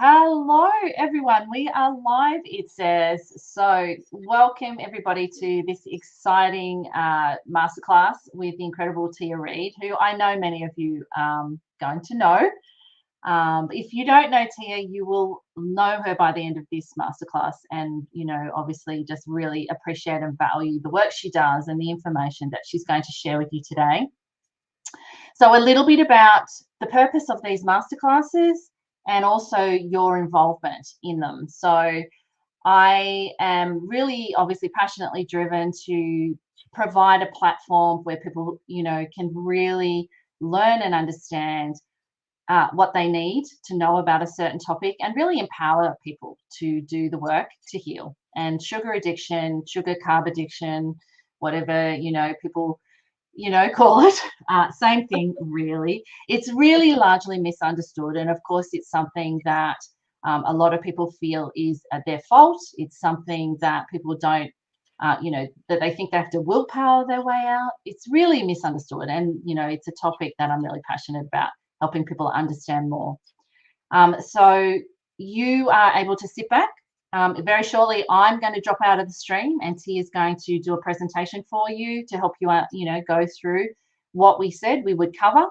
Hello, everyone. We are live, it says. So, welcome everybody to this exciting masterclass with the incredible Tia Reid, who I know many of you going to know. If you don't know Tia, you will know her by the end of this masterclass, and obviously, just really appreciate and value the work she does and the information that she's going to share with you today. So, a little bit about the purpose of these masterclasses and also your involvement in them. So I am really obviously passionately driven to provide a platform where people, can really learn and understand what they need to know about a certain topic and really empower people to do the work to heal. And sugar addiction, sugar carb addiction, whatever, people call it. Same thing, really. It's really largely misunderstood. And of course, it's something that a lot of people feel is their fault. It's something that people don't, that they think they have to willpower their way out. It's really misunderstood. And, it's a topic that I'm really passionate about, helping people understand more. So you are able to sit back. Very shortly, I'm going to drop out of the stream and Tia's going to do a presentation for you to help you, go through what we said we would cover.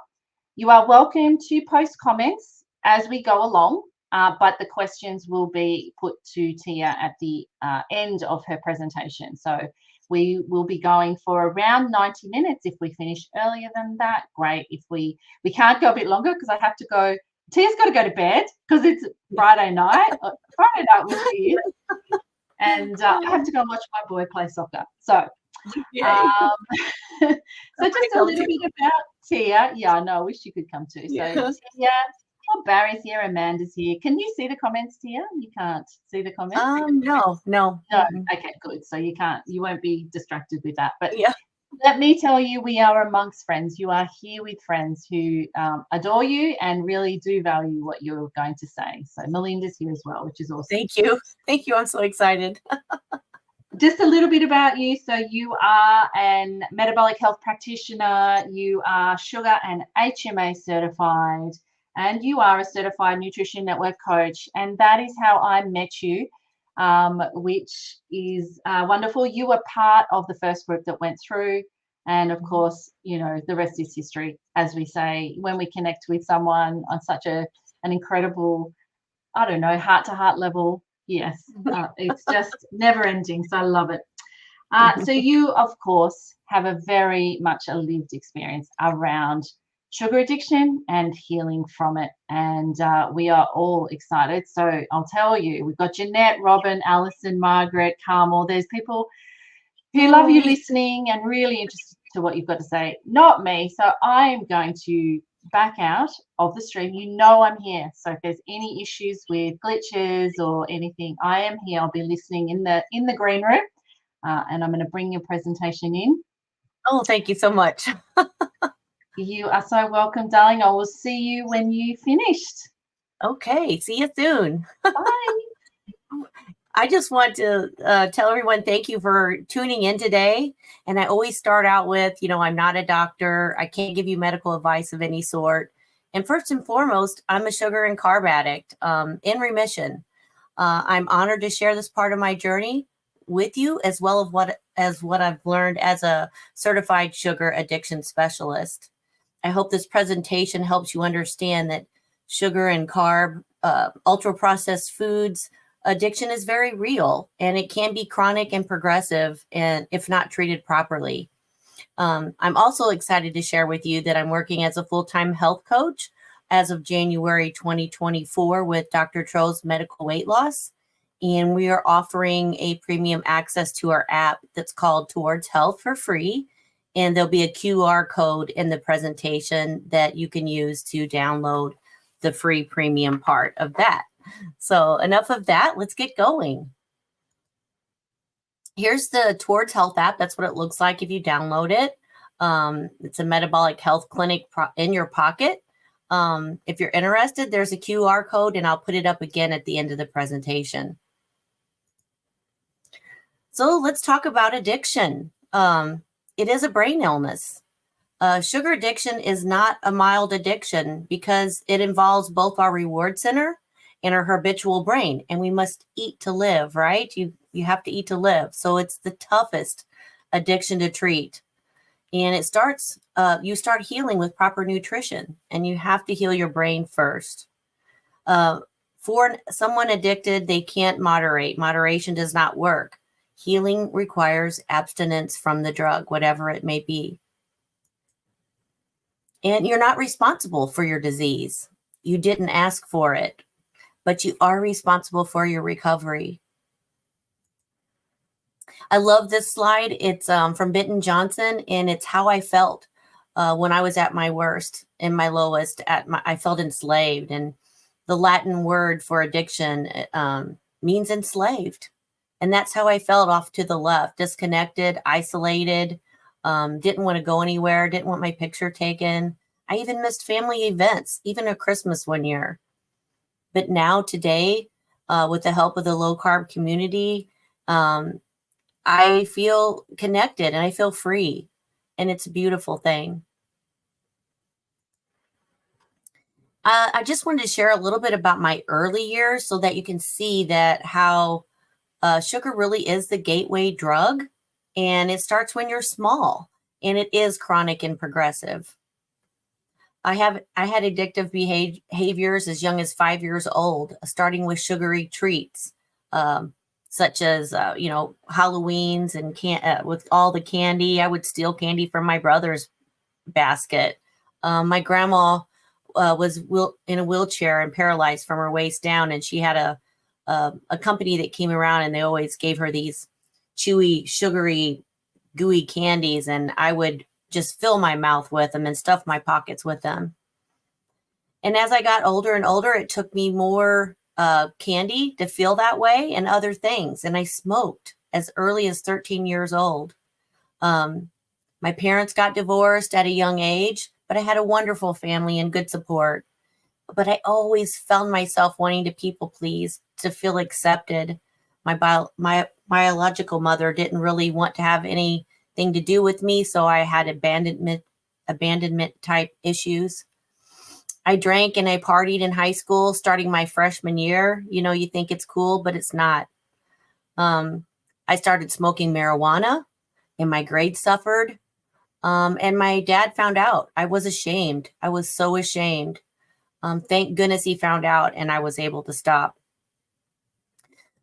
You are welcome to post comments as we go along, but the questions will be put to Tia at the end of her presentation. So we will be going for around 90 minutes. If we finish earlier than that, great. If we can't go a bit longer because I have to go. Tia's got to go to bed because it's Friday night. Friday night was here. And I have to go and watch my boy play soccer. So, so just a little bit about Tia. Yeah, I know. I wish you could come too. So Tia, Barry's here, Amanda's here. Can you see the comments, Tia? You can't see the comments? No. Okay, good. So you won't be distracted with that. But let me tell you, we are amongst friends. You are here with friends who adore you and really do value what you're going to say. So Melinda's here as well, which is awesome. Thank you. I'm so excited. Just a little bit about you. So you are an metabolic health practitioner. You are sugar and HMA certified, and you are a certified nutrition network coach. And that is how I met you. Which is wonderful. You were part of the first group that went through. And of course, the rest is history, as we say, when we connect with someone on such an incredible, heart-to-heart level. Yes, it's just never ending. So I love it. So you, of course, have a very much a lived experience around sugar addiction and healing from it. And we are all excited. So I'll tell you, we've got Jeanette, Robin, Alison, Margaret, Carmel. There's people who love you listening and really interested to what you've got to say. Not me. So I am going to back out of the stream. I'm here. So if there's any issues with glitches or anything, I am here. I'll be listening in the green room. And I'm going to bring your presentation in. Oh, thank you so much. You are so welcome, darling. I will see you when you finished. Okay. See you soon. Bye. I just want to tell everyone thank you for tuning in today. And I always start out with, I'm not a doctor. I can't give you medical advice of any sort. And first and foremost, I'm a sugar and carb addict in remission. I'm honored to share this part of my journey with you, as well as what I've learned as a certified sugar addiction specialist. I hope this presentation helps you understand that sugar and carb, ultra-processed foods, addiction is very real, and it can be chronic and progressive, and if not treated properly. I'm also excited to share with you that I'm working as a full-time health coach as of January 2024 with Dr. Tro's Medical Weight Loss. And we are offering a premium access to our app that's called Towards Health for free. And there'll be a QR code in the presentation that you can use to download the free premium part of that. So enough of that. Let's get going. Here's the Towards Health app. That's what it looks like if you download it. It's a metabolic health clinic in your pocket. If you're interested, there's a QR code, and I'll put it up again at the end of the presentation. So let's talk about addiction. It is a brain illness. Sugar addiction is not a mild addiction because it involves both our reward center and our habitual brain. And we must eat to live, right? You have to eat to live. So it's the toughest addiction to treat. And it starts, you start healing with proper nutrition, and you have to heal your brain first. For someone addicted, they can't moderate. Moderation does not work. Healing requires abstinence from the drug, whatever it may be. And you're not responsible for your disease. You didn't ask for it, but you are responsible for your recovery. I love this slide. It's from Benton Johnson, and it's how I felt when I was at my worst and my lowest. I felt enslaved, and the Latin word for addiction means enslaved. And that's how I felt off to the left, disconnected, isolated, didn't want to go anywhere, didn't want my picture taken. I even missed family events, even a Christmas one year. But now today, with the help of the low carb community, I feel connected and I feel free. And it's a beautiful thing. I just wanted to share a little bit about my early years so that you can see that how sugar really is the gateway drug, and it starts when you're small, and it is chronic and progressive. I had addictive behaviors as young as 5 years old, starting with sugary treats, such as Halloweens and with all the candy. I would steal candy from my brother's basket. My grandma was in a wheelchair and paralyzed from her waist down, and she had a company that came around, and they always gave her these chewy, sugary, gooey candies, and I would just fill my mouth with them and stuff my pockets with them. And as I got older and older, it took me more candy to feel that way and other things. And I smoked as early as 13 years old. My parents got divorced at a young age, but I had a wonderful family and good support. But I always found myself wanting to people please, to feel accepted. My biological mother didn't really want to have anything to do with me, so I had abandonment type issues. I drank and I partied in high school, starting my freshman year. You think it's cool, but it's not. I started smoking marijuana, and my grades suffered. And my dad found out. I was ashamed. I was so ashamed. Thank goodness he found out, and I was able to stop.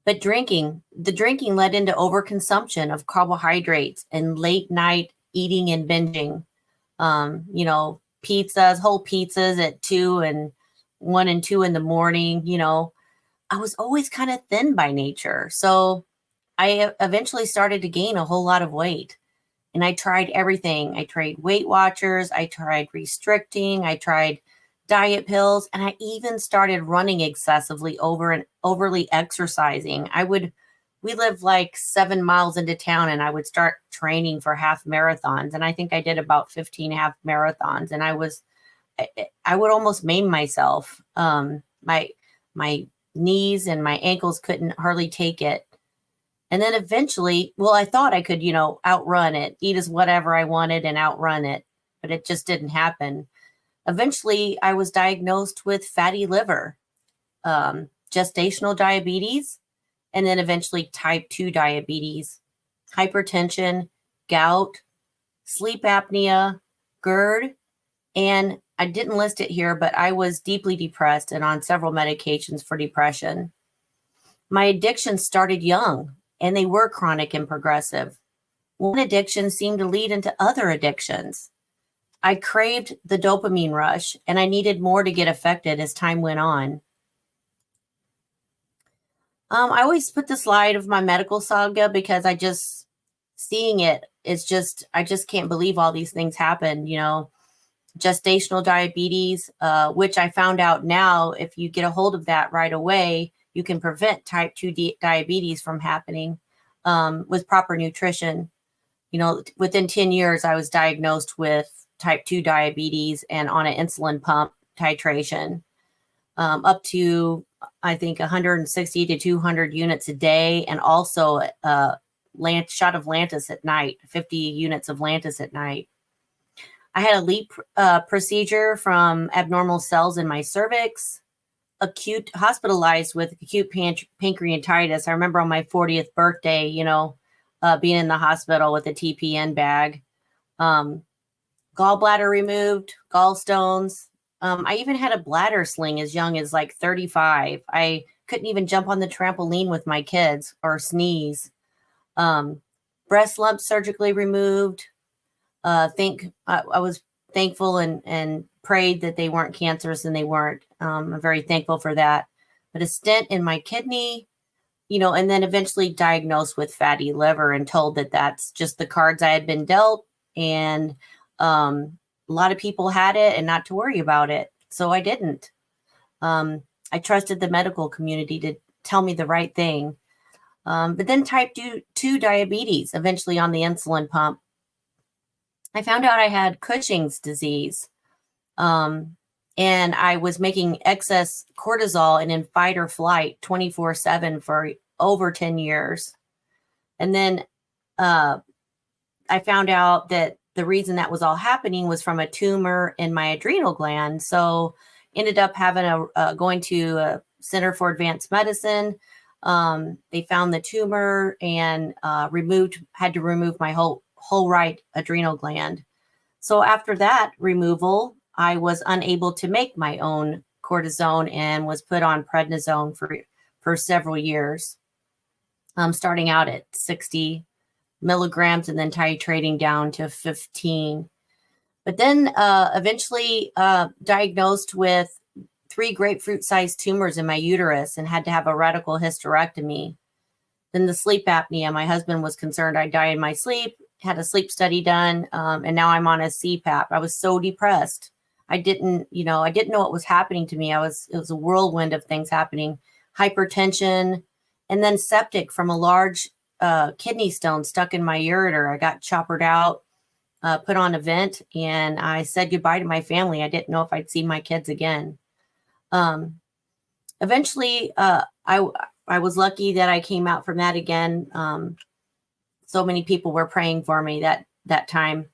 But the drinking led into overconsumption of carbohydrates and late night eating and binging. Pizzas, whole pizzas at 1 and 2 in the morning. I was always kind of thin by nature. So I eventually started to gain a whole lot of weight. And I tried everything. I tried Weight Watchers. I tried restricting. I tried diet pills. And I even started running excessively overly exercising. We lived like 7 miles into town, and I would start training for half marathons. And I think I did about 15 half marathons. And I would almost maim myself. My knees and my ankles couldn't hardly take it. And then eventually, I thought I could, outrun it, eat as whatever I wanted and outrun it, but it just didn't happen. Eventually, I was diagnosed with fatty liver, gestational diabetes, and then eventually type 2 diabetes, hypertension, gout, sleep apnea, GERD, and I didn't list it here, but I was deeply depressed and on several medications for depression. My addictions started young, and they were chronic and progressive. One addiction seemed to lead into other addictions. I craved the dopamine rush, and I needed more to get affected as time went on. I always put the slide of my medical saga because seeing it is I just can't believe all these things happened. Gestational diabetes, which I found out now, if you get a hold of that right away, you can prevent type 2 diabetes from happening with proper nutrition. Within 10 years, I was diagnosed with type 2 diabetes and on an insulin pump titration, up to, I think, 160 to 200 units a day, and also a shot of Lantus at night, 50 units of Lantus at night. I had a LEAP procedure from abnormal cells in my cervix. hospitalized with acute pancreatitis. I remember on my 40th birthday, being in the hospital with a TPN bag, gallbladder removed, gallstones. I even had a bladder sling as young as like 35. I couldn't even jump on the trampoline with my kids or sneeze. Breast lumps surgically removed. I was thankful and prayed that they weren't cancerous, and they weren't. I'm very thankful for that. But a stent in my kidney, and then eventually diagnosed with fatty liver and told that that's just the cards I had been dealt. And a lot of people had it and not to worry about it. So I didn't. I trusted the medical community to tell me the right thing. But then type 2 diabetes, eventually on the insulin pump. I found out I had Cushing's disease. And I was making excess cortisol and in fight or flight 24/7 for over 10 years. And then I found out that the reason that was all happening was from a tumor in my adrenal gland. So ended up having going to a Center for Advanced Medicine. They found the tumor and had to remove my whole right adrenal gland. So after that removal, I was unable to make my own cortisone and was put on prednisone for several years, starting out at 60 milligrams and then titrating down to 15. But then eventually diagnosed with 3 grapefruit-sized tumors in my uterus and had to have a radical hysterectomy. Then the sleep apnea. My husband was concerned I'd die in my sleep, had a sleep study done, and now I'm on a CPAP. I was so depressed. I didn't know what was happening to me. It was a whirlwind of things happening. Hypertension, and then septic from a large kidney stone stuck in my ureter. I got choppered out, put on a vent, and I said goodbye to my family. I didn't know if I'd see my kids again. Eventually, I was lucky that I came out from that again. So many people were praying for me that time.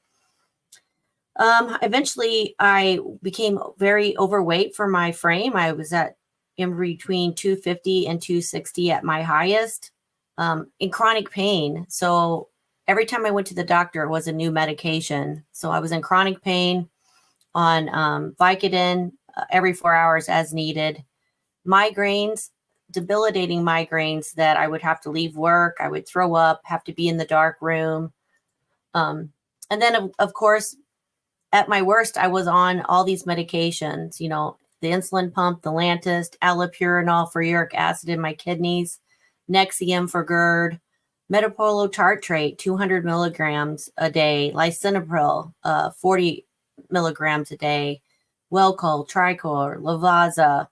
Eventually, I became very overweight for my frame. I was in between 250 and 260 at my highest, in chronic pain. So every time I went to the doctor, it was a new medication. So I was in chronic pain on Vicodin every 4 hours as needed. Migraines, debilitating migraines that I would have to leave work. I would throw up, have to be in the dark room. And then, of course, at my worst, I was on all these medications, the insulin pump, the Lantus, allopurinol for uric acid in my kidneys, Nexium for GERD, metoprolol tartrate, 200 milligrams a day, lisinopril, 40 milligrams a day, Welchol, Tricor, Lavazza.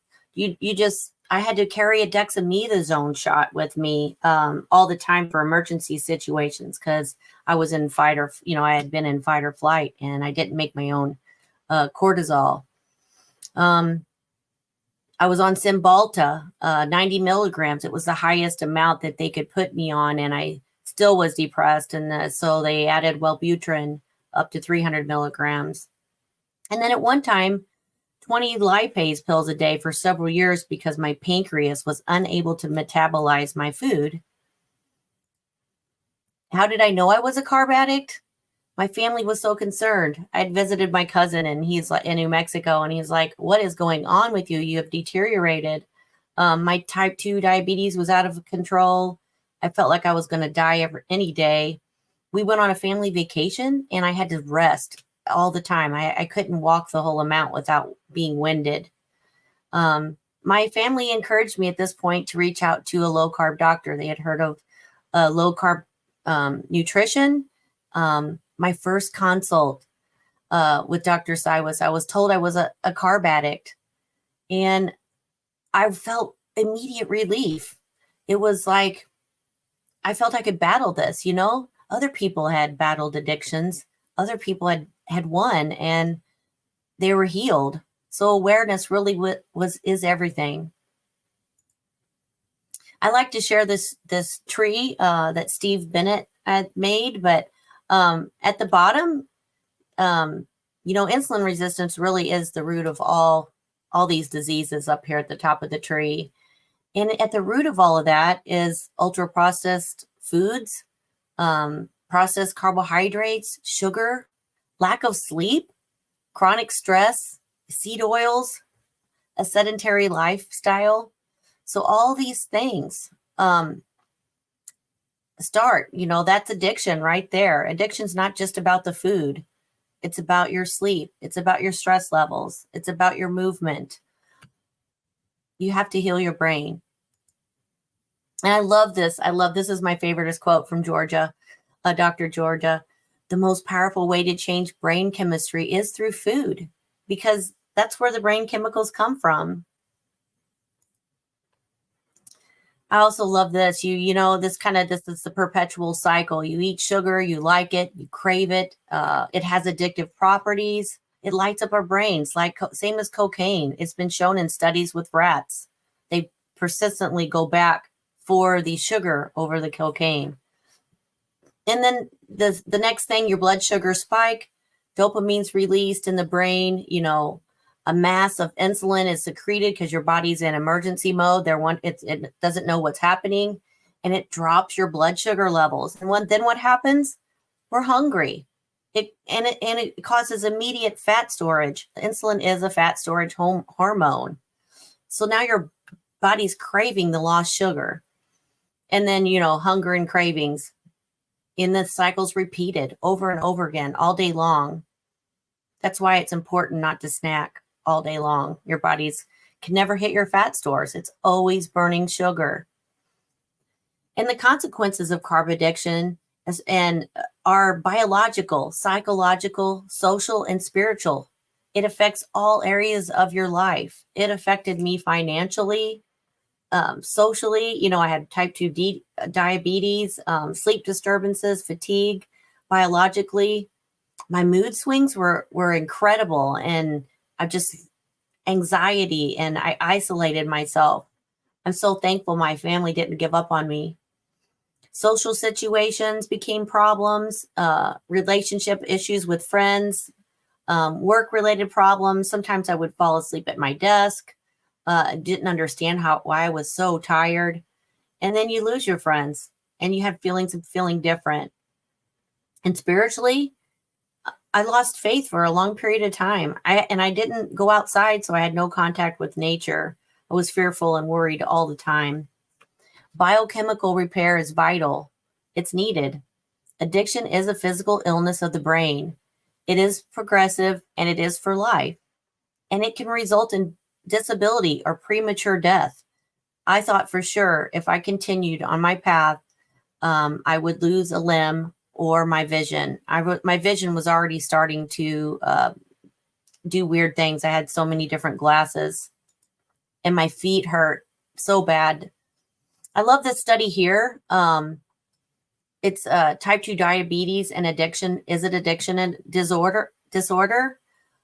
I had to carry a dexamethasone shot with me all the time for emergency situations because I was in I had been in fight or flight, and I didn't make my own cortisol. I was on Cymbalta, 90 milligrams. It was the highest amount that they could put me on, and I still was depressed. And so they added Wellbutrin up to 300 milligrams. And then at one time, 20 lipase pills a day for several years because my pancreas was unable to metabolize my food. How did I know I was a carb addict? My family was so concerned. I'd visited my cousin, and he's like in New Mexico, and he's like, "What is going on with you? You have deteriorated." My type 2 diabetes was out of control. I felt like I was going to die any day. We went on a family vacation, and I had to rest all the time. I couldn't walk the whole amount without being winded. My family encouraged me at this point to reach out to a low carb doctor. They had heard of low carb nutrition. My first consult with Dr. Siwas, I was told I was a carb addict, and I felt immediate relief. It was like I felt I could battle this. Other people had battled addictions. Other people had won, and they were healed. So awareness really is everything. I like to share this tree that Steve Bennett had made, but at the bottom, insulin resistance really is the root of all all these diseases up here at the top of the tree. And at the root of all of that is ultra processed foods, processed carbohydrates, sugar, lack of sleep, chronic stress, seed oils, a sedentary lifestyle. So all these things that's addiction right there. Addiction's not just about the food. It's about your sleep. It's about your stress levels. It's about your movement. You have to heal your brain. And I love this. This is my favorite quote from Georgia, Dr. Georgia. The most powerful way to change brain chemistry is through food, because that's where the brain chemicals come from. I also love this. This is the perpetual cycle. You eat sugar, you like it, you crave it. It has addictive properties. It lights up our brains, same as cocaine. It's been shown in studies with rats. They persistently go back for the sugar over the cocaine. And then the next thing, your blood sugar spike, dopamine's released in the brain, a mass of insulin is secreted because your body's in emergency mode. It doesn't know what's happening, and it drops your blood sugar levels. And then what happens? We're hungry. It causes immediate fat storage. Insulin is a fat storage hormone. So now your body's craving the lost sugar. And then, hunger and cravings. And the cycle's repeated over and over again all day long. That's why it's important not to snack all day long. Your bodies can never hit your fat stores. It's always burning sugar. And the consequences of carb addiction are biological, psychological, social, and spiritual. It affects all areas of your life. It affected me financially, socially. I had type 2 diabetes, sleep disturbances, fatigue. Biologically, my mood swings were incredible, and I just anxiety, and I isolated myself. I'm so thankful my family didn't give up on me. Social situations became problems, relationship issues with friends, work-related problems. Sometimes I would fall asleep at my desk. Didn't understand why I was so tired. And then you lose your friends, and you have feelings of feeling different. And spiritually, I lost faith for a long period of time. I didn't go outside, so I had no contact with nature. I was fearful and worried all the time. Biochemical repair is vital. It's needed. Addiction is a physical illness of the brain. It is progressive, and it is for life. And it can result in disability or premature death. I thought for sure if I continued on my path, I would lose a limb or my vision. My vision was already starting to do weird things. I had so many different glasses, and my feet hurt so bad. I love this study here. It's type 2 diabetes and addiction. Is it addiction and disorder?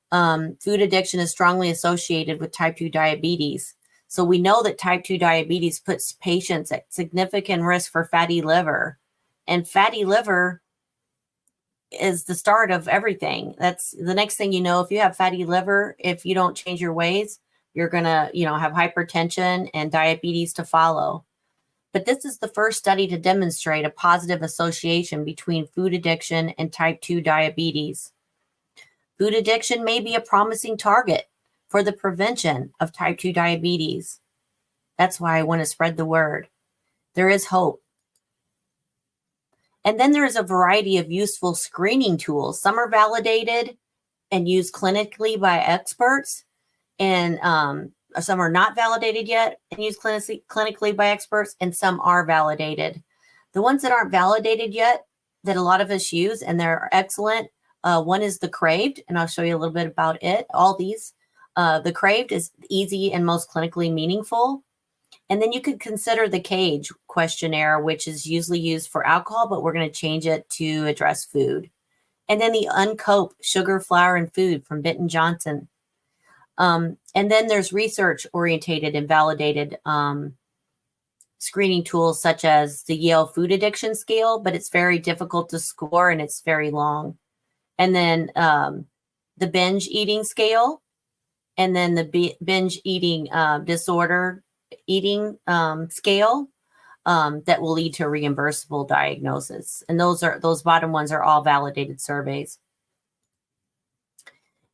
Food addiction is strongly associated with type 2 diabetes. So we know that type 2 diabetes puts patients at significant risk for fatty liver. And fatty liver is the start of everything. That's the next thing you know. If you have fatty liver, if you don't change your ways, you're going to, have hypertension and diabetes to follow. But this is the first study to demonstrate a positive association between food addiction and type 2 diabetes. Food addiction may be a promising target for the prevention of type 2 diabetes. That's why I want to spread the word. There is hope. And then there is a variety of useful screening tools. Some are validated and used clinically by experts, and some are not validated yet and used clinically by experts, and some are validated. The ones that aren't validated yet that a lot of us use, and they're excellent, one is the Craved, and I'll show you a little bit about it. All these. The Craved is easy and most clinically meaningful. And then you could consider the CAGE questionnaire, which is usually used for alcohol, but we're going to change it to address food. And then the Uncope Sugar, Flour, and Food from Benton Johnson. And then there's research-orientated and validated screening tools such as the Yale Food Addiction Scale, but it's very difficult to score and it's very long. And then the Binge Eating Scale, and then the binge eating disorder eating scale that will lead to a reimbursable diagnosis. And those bottom ones are all validated surveys.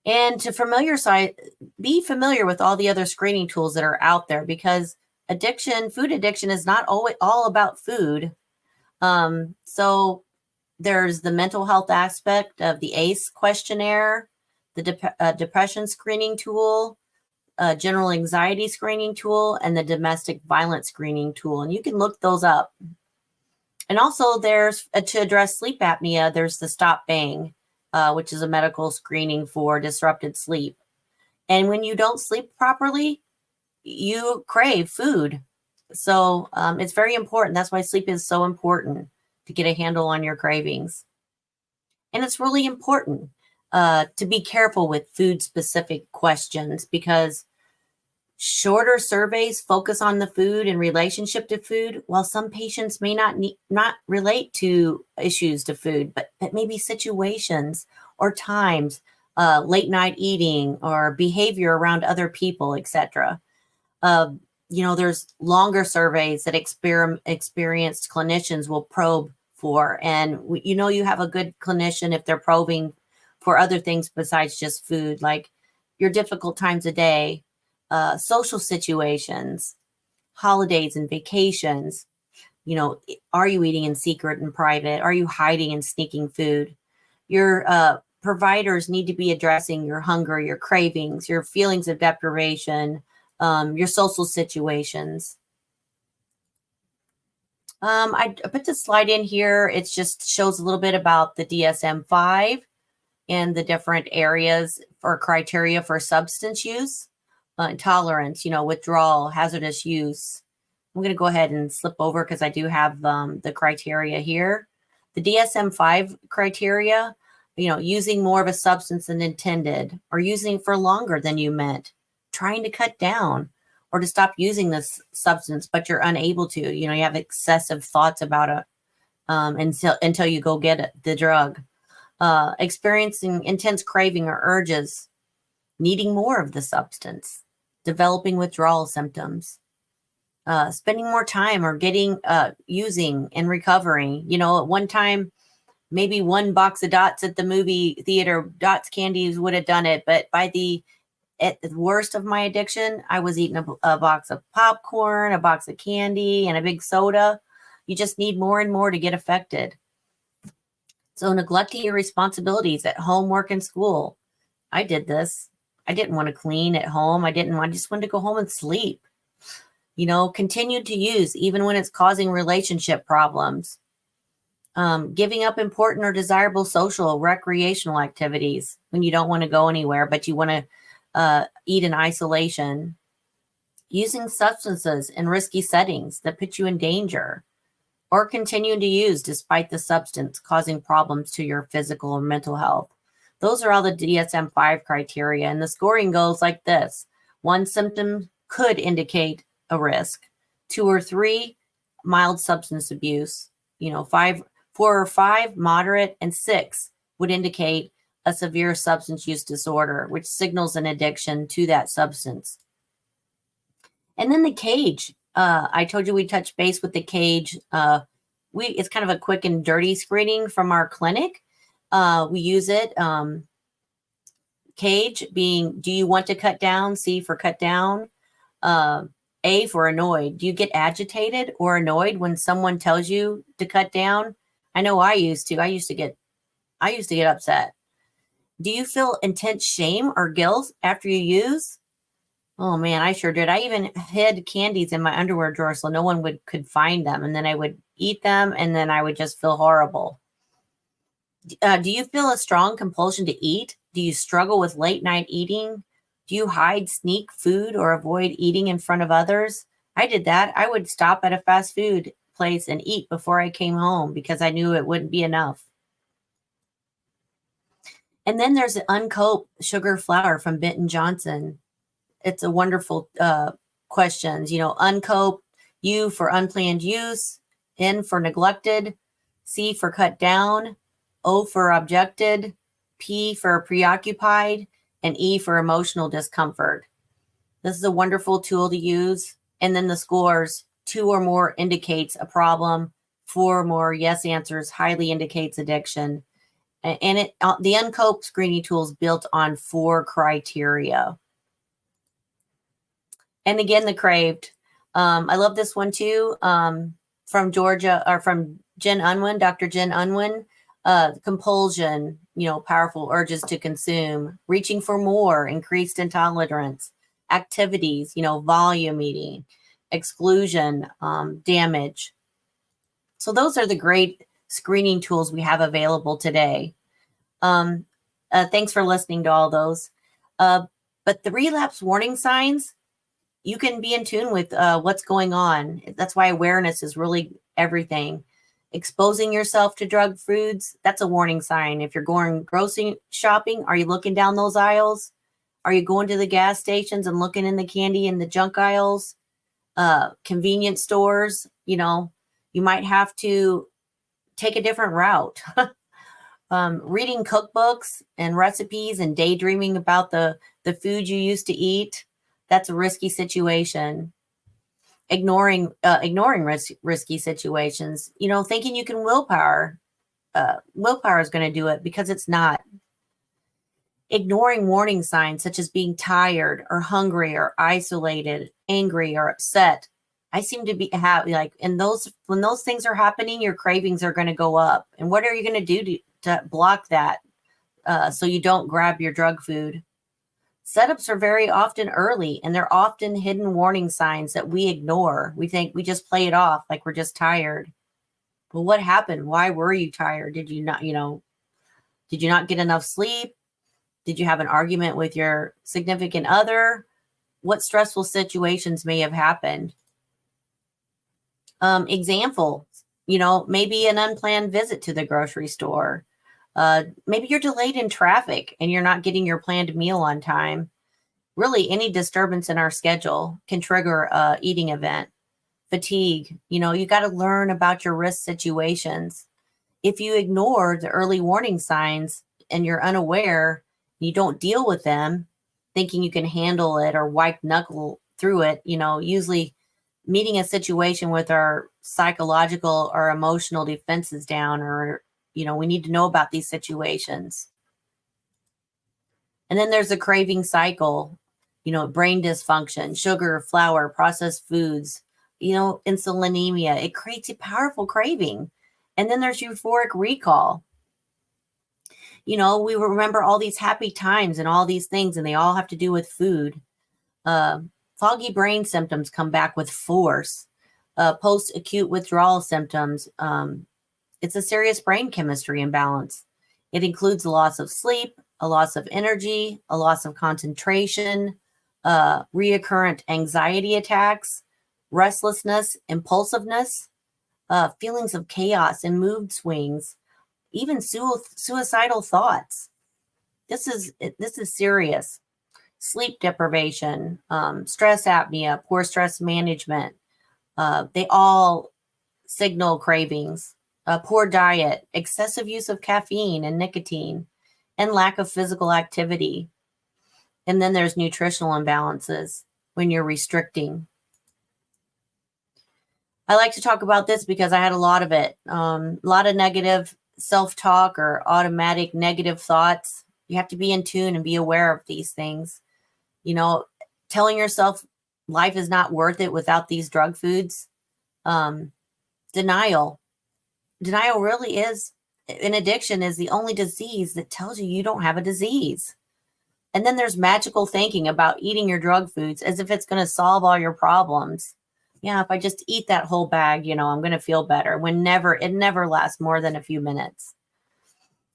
And to be familiar with all the other screening tools that are out there, because food addiction is not always all about food. So there's the mental health aspect of the ACE questionnaire, the depression screening tool, general anxiety screening tool, and the domestic violence screening tool. And you can look those up. And also there's, to address sleep apnea, there's the Stop Bang, which is a medical screening for disrupted sleep. And when you don't sleep properly, you crave food. So it's very important. That's why sleep is so important, to get a handle on your cravings. And it's really important to be careful with food-specific questions, because shorter surveys focus on the food and relationship to food, while some patients may not relate to issues to food, but maybe situations or times, late night eating or behavior around other people, etc. There's longer surveys that experienced clinicians will probe for, and you have a good clinician if they're probing for other things besides just food, like your difficult times of day, social situations, holidays and vacations. Are you eating in secret and private? Are you hiding and sneaking food? Your providers need to be addressing your hunger, your cravings, your feelings of deprivation, your social situations. I put this slide in here. It just shows a little bit about the DSM-5 and the different areas or criteria for substance use, intolerance, withdrawal, hazardous use. I'm going to go ahead and slip over because I do have the criteria here. The DSM-5 criteria, using more of a substance than intended, or using for longer than you meant, trying to cut down or to stop using this substance, but you're unable to. You have excessive thoughts about it until you go get the drug. Experiencing intense craving or urges, needing more of the substance, developing withdrawal symptoms, spending more time or using and recovering. At one time, maybe one box of Dots at the movie theater, Dots candies would have done it. But at the worst of my addiction, I was eating a box of popcorn, a box of candy, and a big soda. You just need more and more to get affected. So neglecting your responsibilities at home, work, and school. I did this. I didn't want to clean at home. I just wanted to go home and sleep. Continued to use even when it's causing relationship problems. Giving up important or desirable social, recreational activities when you don't want to go anywhere, but you want to eat in isolation. Using substances in risky settings that put you in danger, or continuing to use despite the substance causing problems to your physical or mental health. Those are all the DSM-5 criteria, and the scoring goes like this. 1 symptom could indicate a risk. 2 or 3, mild substance abuse. 4 or 5, moderate, and 6 would indicate a severe substance use disorder, which signals an addiction to that substance. And then the CAGE. I told you we touched base with the CAGE. It's kind of a quick and dirty screening from our clinic. We use it. CAGE being, do you want to cut down? C for cut down. A for annoyed. Do you get agitated or annoyed when someone tells you to cut down? I know I used to. I used to get upset. Do you feel intense shame or guilt after you use? Oh man, I sure did. I even hid candies in my underwear drawer so no one could find them, and then I would eat them, and then I would just feel horrible. Do you feel a strong compulsion to eat? Do you struggle with late night eating? Do you hide, sneak food, or avoid eating in front of others? I did that. I would stop at a fast food place and eat before I came home because I knew it wouldn't be enough. And then there's the Uncope Sugar Flour from Benton Johnson. It's a wonderful questions. Uncope, U for unplanned use, N for neglected, C for cut down, O for objected, P for preoccupied, and E for emotional discomfort. This is a wonderful tool to use. And then the scores, 2 or more indicates a problem, 4 or more yes answers highly indicates addiction. And the UNCOPE screening tool is built on 4 criteria. And again, the craved. I love this one too, from Georgia, or from Jen Unwin, Dr. Jen Unwin. Compulsion, powerful urges to consume, reaching for more, increased intolerance, activities, volume eating, exclusion, damage. So those are the great screening tools we have available today. Thanks for listening to all those. But the relapse warning signs, you can be in tune with what's going on. That's why awareness is really everything. Exposing yourself to drug foods, that's a warning sign. If you're going grocery shopping, are you looking down those aisles? Are you going to the gas stations and looking in the candy and the junk aisles? Convenience stores, you might have to take a different route. Reading cookbooks and recipes and daydreaming about the food you used to eat, that's a risky situation. Ignoring risky situations, thinking you can willpower is going to do it, because it's not. Ignoring warning signs such as being tired or hungry or isolated, angry or upset. I seem to be when those things are happening, your cravings are going to go up. And what are you going to do to block that so you don't grab your drug food? Setups are very often early, and they're often hidden warning signs that we ignore. We think we just play it off like we're just tired. Well, what happened? Why were you tired? Did you not get enough sleep? Did you have an argument with your significant other? What stressful situations may have happened? Example, maybe an unplanned visit to the grocery store. Maybe you're delayed in traffic and you're not getting your planned meal on time. Really, any disturbance in our schedule can trigger a eating event. Fatigue, you got to learn about your risk situations. If you ignore the early warning signs and you're unaware, you don't deal with them, thinking you can handle it or white knuckle through it, usually meeting a situation with our psychological or emotional defenses down, or we need to know about these situations. And then there's a craving cycle, brain dysfunction, sugar, flour, processed foods, insulinemia. It creates a powerful craving. And then there's euphoric recall. We remember all these happy times and all these things, and they all have to do with food. Foggy brain symptoms come back with force. Post-acute withdrawal symptoms. It's a serious brain chemistry imbalance. It includes a loss of sleep, a loss of energy, a loss of concentration, reoccurrent anxiety attacks, restlessness, impulsiveness, feelings of chaos and mood swings, even suicidal thoughts. This is serious. Sleep deprivation, stress apnea, poor stress management. They all signal cravings. Poor diet, excessive use of caffeine and nicotine, and lack of physical activity. And then there's nutritional imbalances when you're restricting. I like to talk about this because I had a lot of it. A lot of negative self-talk or automatic negative thoughts. You have to be in tune and be aware of these things. Telling yourself life is not worth it without these drug foods. Denial. Denial really is, an addiction is the only disease that tells you don't have a disease. And then there's magical thinking about eating your drug foods as if it's going to solve all your problems. Yeah, if I just eat that whole bag, I'm going to feel better. It never lasts more than a few minutes.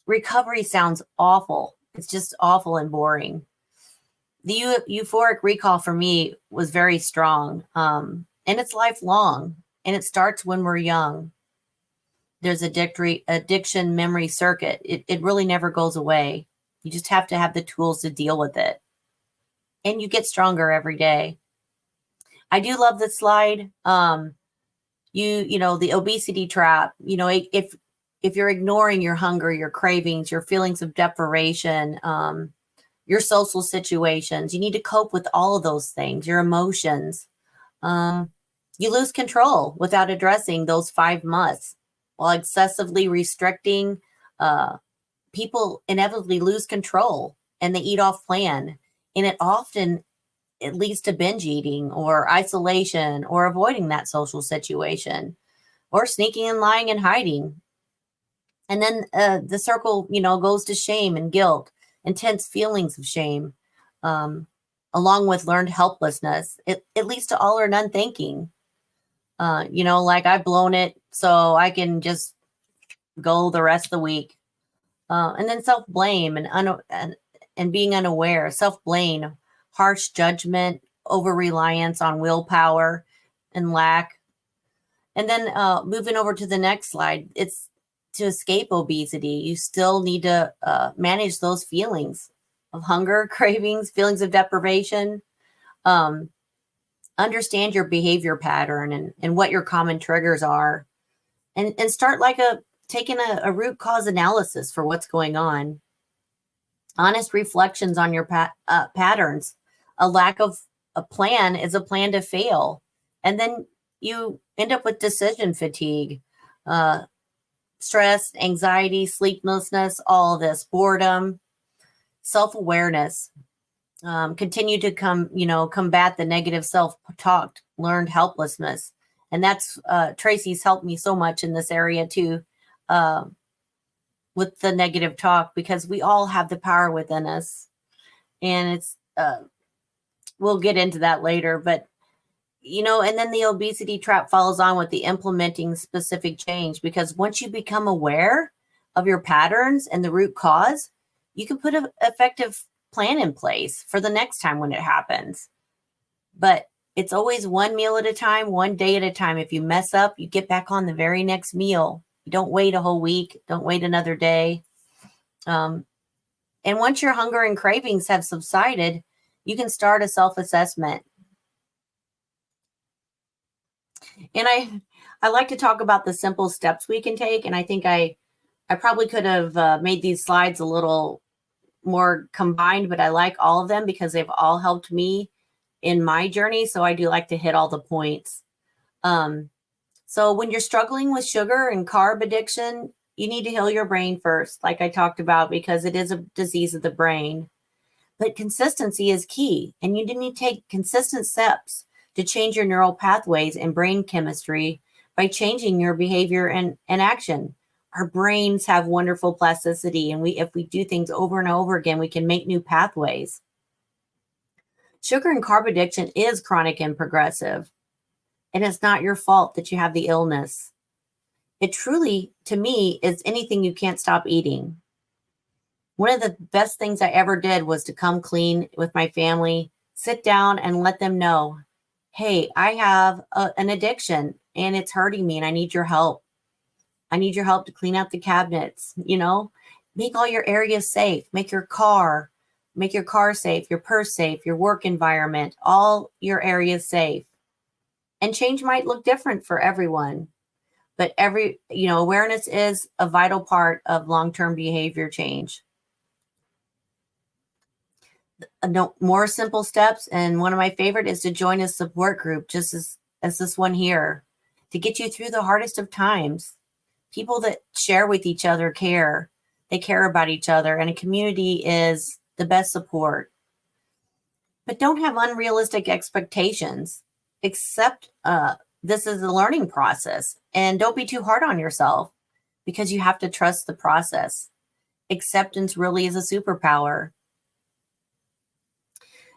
Recovery sounds awful. It's just awful and boring. The euphoric recall for me was very strong, and it's lifelong, and it starts when we're young. There's addiction memory circuit. It really never goes away. You just have to have the tools to deal with it. And you get stronger every day. I do love this slide. The obesity trap, if you're ignoring your hunger, your cravings, your feelings of deprivation, your social situations. You need to cope with all of those things, your emotions. You lose control without addressing those 5 musts. While excessively restricting, people inevitably lose control and they eat off plan. And it leads to binge eating or isolation or avoiding that social situation or sneaking and lying and hiding. And then the circle, goes to shame and guilt, intense feelings of shame, along with learned helplessness. It leads to all or none thinking. Like I've blown it, so I can just go the rest of the week. And then self-blame and being unaware, self-blame, harsh judgment, over-reliance on willpower and lack. And then moving over to the next slide, it's to escape obesity. You still need to manage those feelings of hunger, cravings, feelings of deprivation. Understand your behavior pattern and what your common triggers are. And start taking a root cause analysis for what's going on. Honest reflections on your patterns. A lack of a plan is a plan to fail. And then you end up with decision fatigue, stress, anxiety, sleeplessness, all of this, boredom, self-awareness. Continue to combat the negative self-talk, learned helplessness. And that's Tracey's helped me so much in this area too, with the negative talk, because we all have the power within us. And it's, we'll get into that later, but and then the obesity trap follows on with the implementing specific change, because once you become aware of your patterns and the root cause, you can put an effective plan in place for the next time when it happens. But it's always one meal at a time, one day at a time. If you mess up, you get back on the very next meal. You don't wait a whole week. Don't wait another day. And once your hunger and cravings have subsided, you can start a self-assessment. And I like to talk about the simple steps we can take. And I think I probably could have made these slides a little more combined, but I like all of them because they've all helped me in my journey. So I do like to hit all the points. So when you're struggling with sugar and carb addiction, you need to heal your brain first, like I talked about, because it is a disease of the brain. But consistency is key, and you need to take consistent steps to change your neural pathways and brain chemistry by changing your behavior and action. Our brains have wonderful plasticity, and if we do things over and over again, we can make new pathways. Sugar and carb addiction is chronic and progressive, and it's not your fault that you have the illness. It truly, to me, is anything you can't stop eating. One of the best things I ever did was to come clean with my family, sit down and let them know, hey, I have an addiction and it's hurting me and I need your help. I need your help to clean out the cabinets, make all your areas safe, make your car safe, your purse safe, your work environment, all your areas safe. And change might look different for everyone, but awareness is a vital part of long-term behavior change. More simple steps, and one of my favorite is to join a support group, just as this one here, to get you through the hardest of times. People that share with each other care. They care about each other, and a community is the best support. But don't have unrealistic expectations. Accept this is a learning process, and don't be too hard on yourself, because you have to trust the process. Acceptance really is a superpower.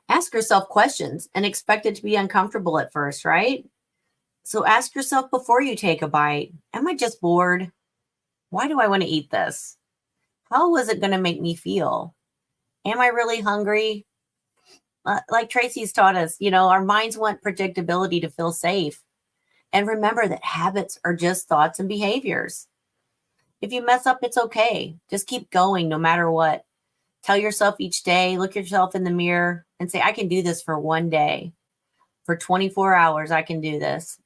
Ask yourself questions and expect it to be uncomfortable at first, right? So ask yourself before you take a bite, am I just bored? Why do I want to eat this? How is it going to make me feel? Am I really hungry? Like Tracey's taught us, our minds want predictability to feel safe. And remember that habits are just thoughts and behaviors. If you mess up, it's okay. Just keep going no matter what. Tell yourself each day, look yourself in the mirror and say, I can do this for one day. For 24 hours, I can do this.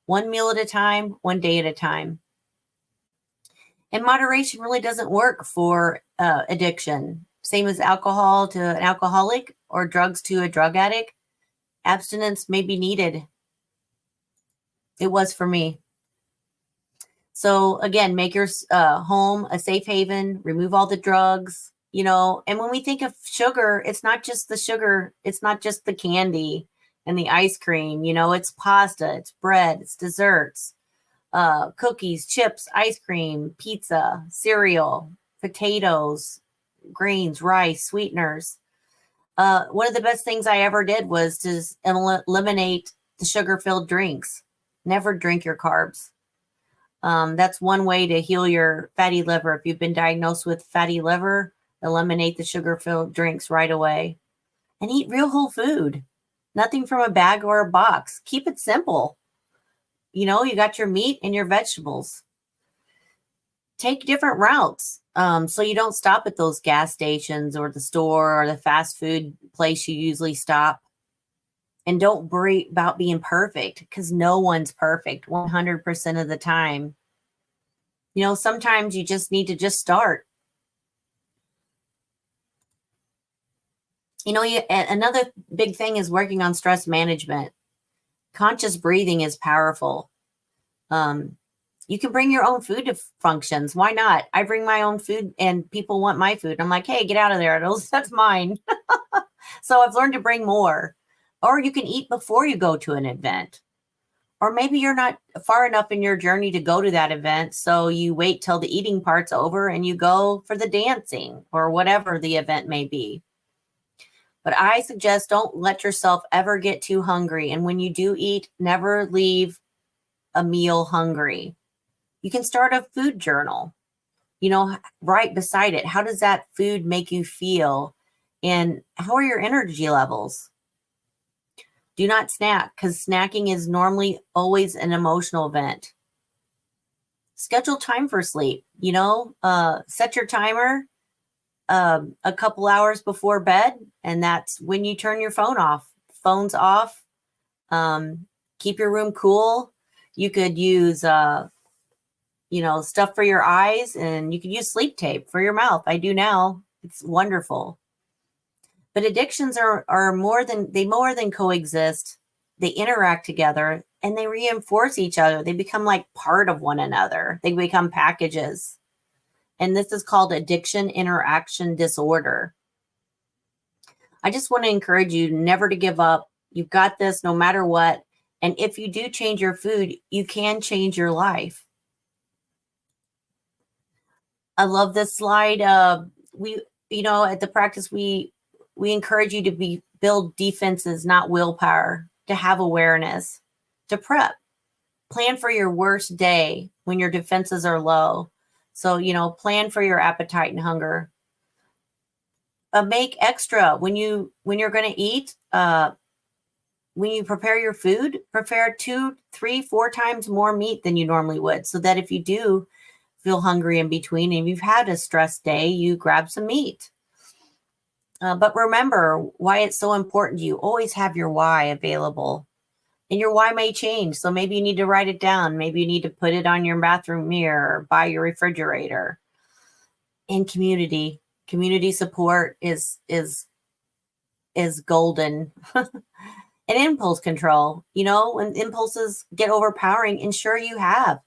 One meal at a time, one day at a time. And moderation really doesn't work for addiction. Same as alcohol to an alcoholic or drugs to a drug addict. Abstinence may be needed. It was for me. So again, make your home a safe haven, remove all the drugs, and when we think of sugar, it's not just the sugar, it's not just the candy and the ice cream, it's pasta, it's bread, it's desserts, cookies, chips, ice cream, pizza, cereal, potatoes, grains, rice, sweeteners. One of the best things I ever did was to eliminate the sugar-filled drinks. Never drink your carbs. That's one way to heal your fatty liver. If you've been diagnosed with fatty liver, eliminate the sugar-filled drinks right away. And eat real whole food. Nothing from a bag or a box. Keep it simple. You got your meat and your vegetables. Take different routes so you don't stop at those gas stations or the store or the fast food place you usually stop. And don't worry about being perfect, because no one's perfect 100% of the time. Sometimes you just need to just start. Another big thing is working on stress management. Conscious breathing is powerful. You can bring your own food to functions. Why not? I bring my own food and people want my food. I'm like, hey, get out of there. That's mine. So I've learned to bring more. Or you can eat before you go to an event. Or maybe you're not far enough in your journey to go to that event, so you wait till the eating part's over and you go for the dancing or whatever the event may be. But I suggest don't let yourself ever get too hungry. And when you do eat, never leave a meal hungry. You can start a food journal, right beside it. How does that food make you feel? And how are your energy levels? Do not snack, because snacking is normally always an emotional event. Schedule time for sleep, set your timer a couple hours before bed, and that's when you turn your phone off. Phone's off. Keep your room cool. You could use, stuff for your eyes, and you could use sleep tape for your mouth. I do now. It's wonderful. But addictions are more than coexist. They interact together and they reinforce each other. They become like part of one another. They become packages. And this is called addiction interaction disorder. I just want to encourage you never to give up. You've got this no matter what. And if you do change your food, you can change your life. I love this slide. At the practice, we encourage you to build defenses, not willpower, to have awareness, to prep, plan for your worst day when your defenses are low. So, plan for your appetite and hunger. Make extra when you're going to eat. When you prepare your food, prepare 2, 3, 4 times more meat than you normally would, so that if you do feel hungry in between and you've had a stressed day, you grab some meat. But remember why it's so important to you. Always have your why available. And your why may change. So maybe you need to write it down. Maybe you need to put it on your bathroom mirror, or by your refrigerator. And community support is golden. And impulse control. When impulses get overpowering, ensure you have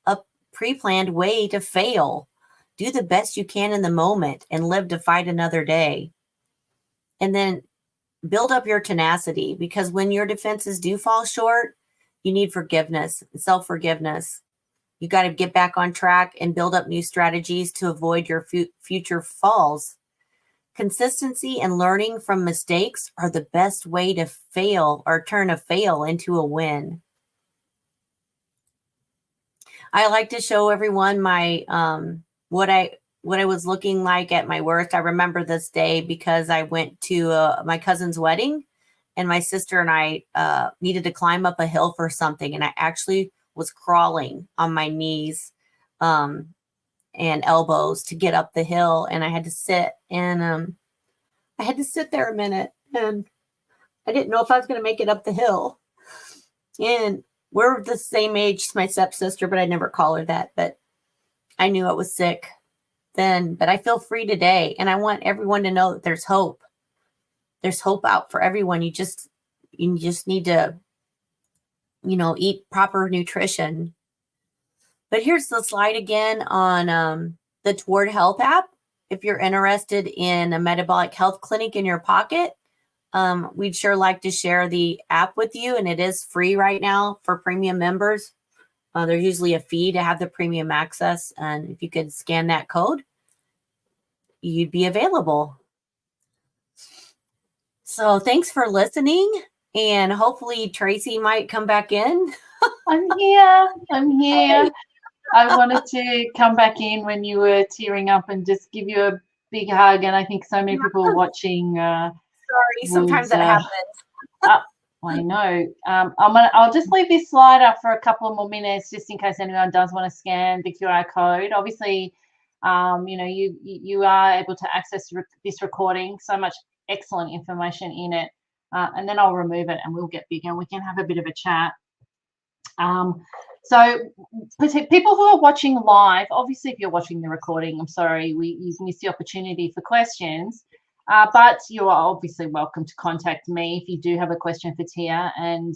a pre-planned way to fail. Do the best you can in the moment and live to fight another day. And then build up your tenacity, because when your defenses do fall short, you need forgiveness, self-forgiveness. You got to get back on track and build up new strategies to avoid your future falls. Consistency and learning from mistakes are the best way to fail or turn a fail into a win. I like to show everyone my what I was looking like at my worst. I remember this day because I went to my cousin's wedding, and my sister and I needed to climb up a hill for something. And I actually was crawling on my knees and elbows to get up the hill. And I had to sit, and I had to sit there a minute, and I didn't know if I was going to make it up the hill. And we're the same age as my stepsister, but I never call her that. But I knew I was sick. then, but I feel free today. And I want everyone to know that there's hope. There's hope out for everyone. You just need to, eat proper nutrition. But here's the slide again on the Toward Health app. If you're interested in a metabolic health clinic in your pocket, we'd sure like to share the app with you. And it is free right now for premium members. There's usually a fee to have the premium access. And if you could scan that code, you'd be available. So thanks for listening. And hopefully Tracey might come back in. I'm here. I wanted to come back in when you were tearing up and just give you a big hug. And I think so many people watching. Sorry, sometimes that happens. I know. I'll just leave this slide up for a couple of more minutes, just in case anyone does want to scan the QR code. Obviously, you are able to access this recording. So much excellent information in it, and then I'll remove it, and we'll get bigger, and we can have a bit of a chat. So people who are watching live, obviously, if you're watching the recording, I'm sorry, you've missed the opportunity for questions. But you are obviously welcome to contact me if you do have a question for Tia, and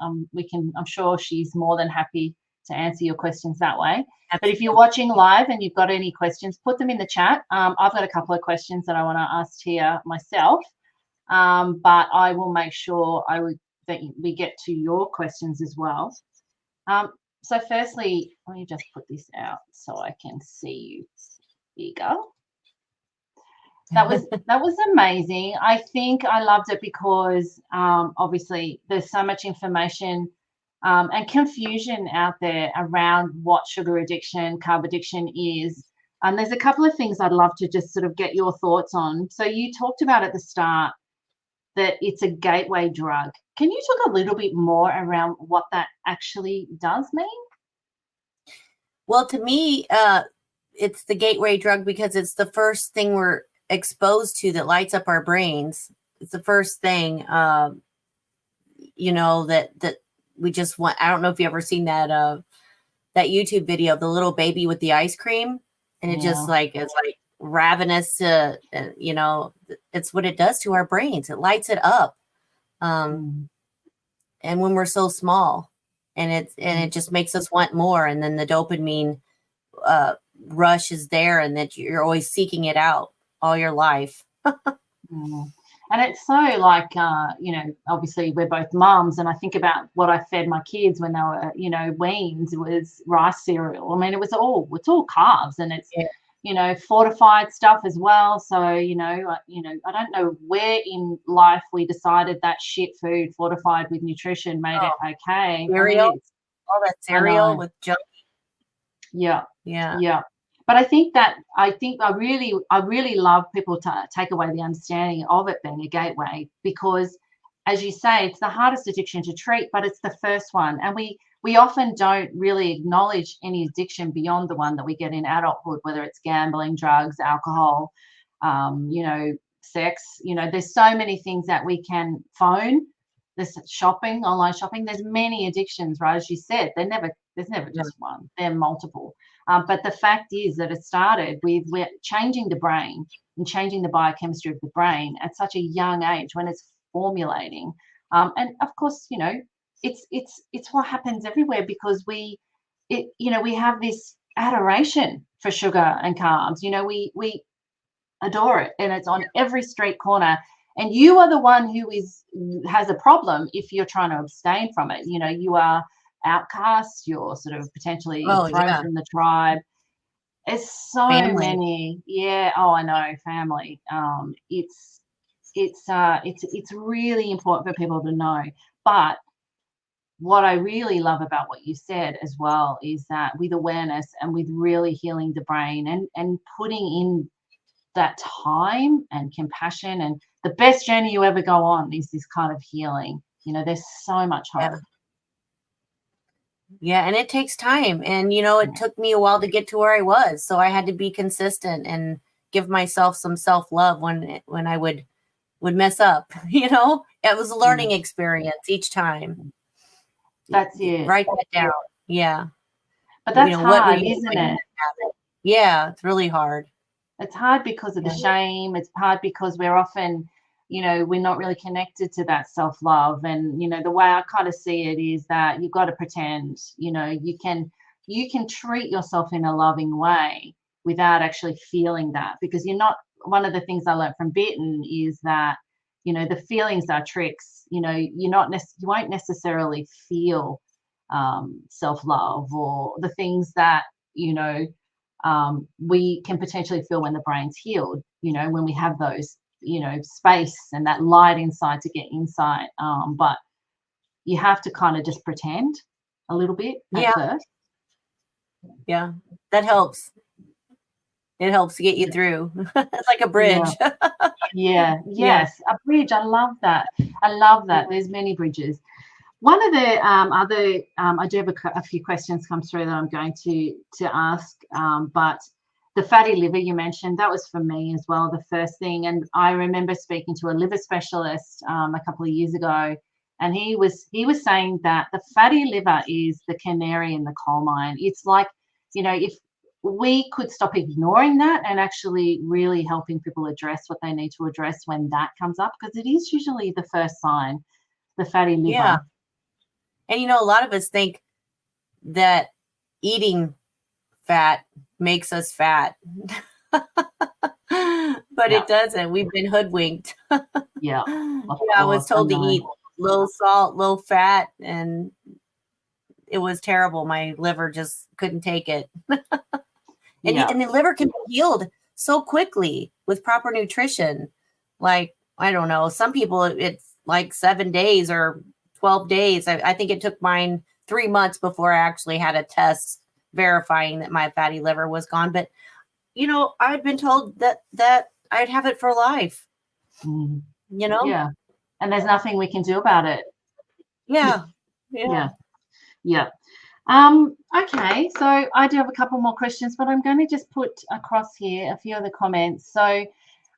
I'm sure she's more than happy to answer your questions that way. But if you're watching live and you've got any questions, put them in the chat. I've got a couple of questions that I want to ask Tia myself, but I will make sure that we get to your questions as well. So firstly, let me just put this out so I can see you bigger. That was amazing. I think I loved it because obviously there's so much information and confusion out there around what sugar addiction, carb addiction is. And there's a couple of things I'd love to just sort of get your thoughts on. So you talked about at the start that it's a gateway drug. Can you talk a little bit more around what that actually does mean? Well, to me, it's the gateway drug because it's the first thing we're exposed to that lights up our brains. It's the first thing, that we just want. I don't know if you ever seen that YouTube video of the little baby with the ice cream, and it just it's like ravenous to, it's what it does to our brains. It lights it up. And when we're so small, and it just makes us want more. And then the dopamine rush is there, and that you're always seeking it out all your life. And it's so like, obviously we're both mums, and I think about what I fed my kids when they were, weans. It was rice cereal. I mean, it's all carbs, and it's, fortified stuff as well. So, I don't know where in life we decided that shit food fortified with nutrition made it okay. Cereal, all that cereal with junk. Yeah. But I really love people to take away the understanding of it being a gateway, because, as you say, it's the hardest addiction to treat, but it's the first one. And we often don't really acknowledge any addiction beyond the one that we get in adulthood, whether it's gambling, drugs, alcohol, sex. There's so many things that we can phone. There's shopping, online shopping. There's many addictions, right? As you said, there's never just one. There are multiple. But the fact is that it started with we're changing the brain and changing the biochemistry of the brain at such a young age when it's formulating. And of course, it's what happens everywhere, because we have this adoration for sugar and carbs. We adore it, and it's on every street corner. And you are the one who has a problem if you're trying to abstain from it. You are outcast, you're sort of potentially thrown from the tribe. There's so many. I know, family. It's really important for people to know. But what I really love about what you said as well is that with awareness and with really healing the brain and putting in that time and compassion, and the best journey you ever go on is this kind of healing. There's so much hope. Yeah, and it takes time. And, it took me a while to get to where I was. So I had to be consistent and give myself some self-love when I would mess up. It was a learning experience each time. That's it. Write that down. Yeah. But that's hard, isn't it? Yeah, it's really hard. It's hard because of the shame. It's hard because we're often, we're not really connected to that self-love. And, the way I kind of see it is that you've got to pretend, you can treat yourself in a loving way without actually feeling that, because you're not, one of the things I learned from Bitten is that, the feelings are tricks. You won't necessarily feel self-love or the things that, we can potentially feel when the brain's healed, when we have those, space and that light inside to get insight. But you have to kind of just pretend a little bit at first. Yeah, that helps. It helps to get you through. It's like a bridge. Yes, a bridge. I love that. There's many bridges. One of the other, I do have a few questions come through that I'm going to ask, but the fatty liver you mentioned, that was for me as well, the first thing. And I remember speaking to a liver specialist a couple of years ago, and he was saying that the fatty liver is the canary in the coal mine. It's like, if we could stop ignoring that and actually really helping people address what they need to address when that comes up, because it is usually the first sign, the fatty liver. Yeah. And, a lot of us think that eating fat makes us fat, but it doesn't. We've been hoodwinked. I was told to eat low salt, low fat, and it was terrible. My liver just couldn't take it. And the liver can be healed so quickly with proper nutrition. Like, I don't know, some people it's like 7 days or 12 days. I think it took mine 3 months before I actually had a test verifying that my fatty liver was gone. But, I'd been told that I'd have it for life. Yeah. And there's nothing we can do about it. Yeah. Okay, so I do have a couple more questions, but I'm going to just put across here a few of the comments. So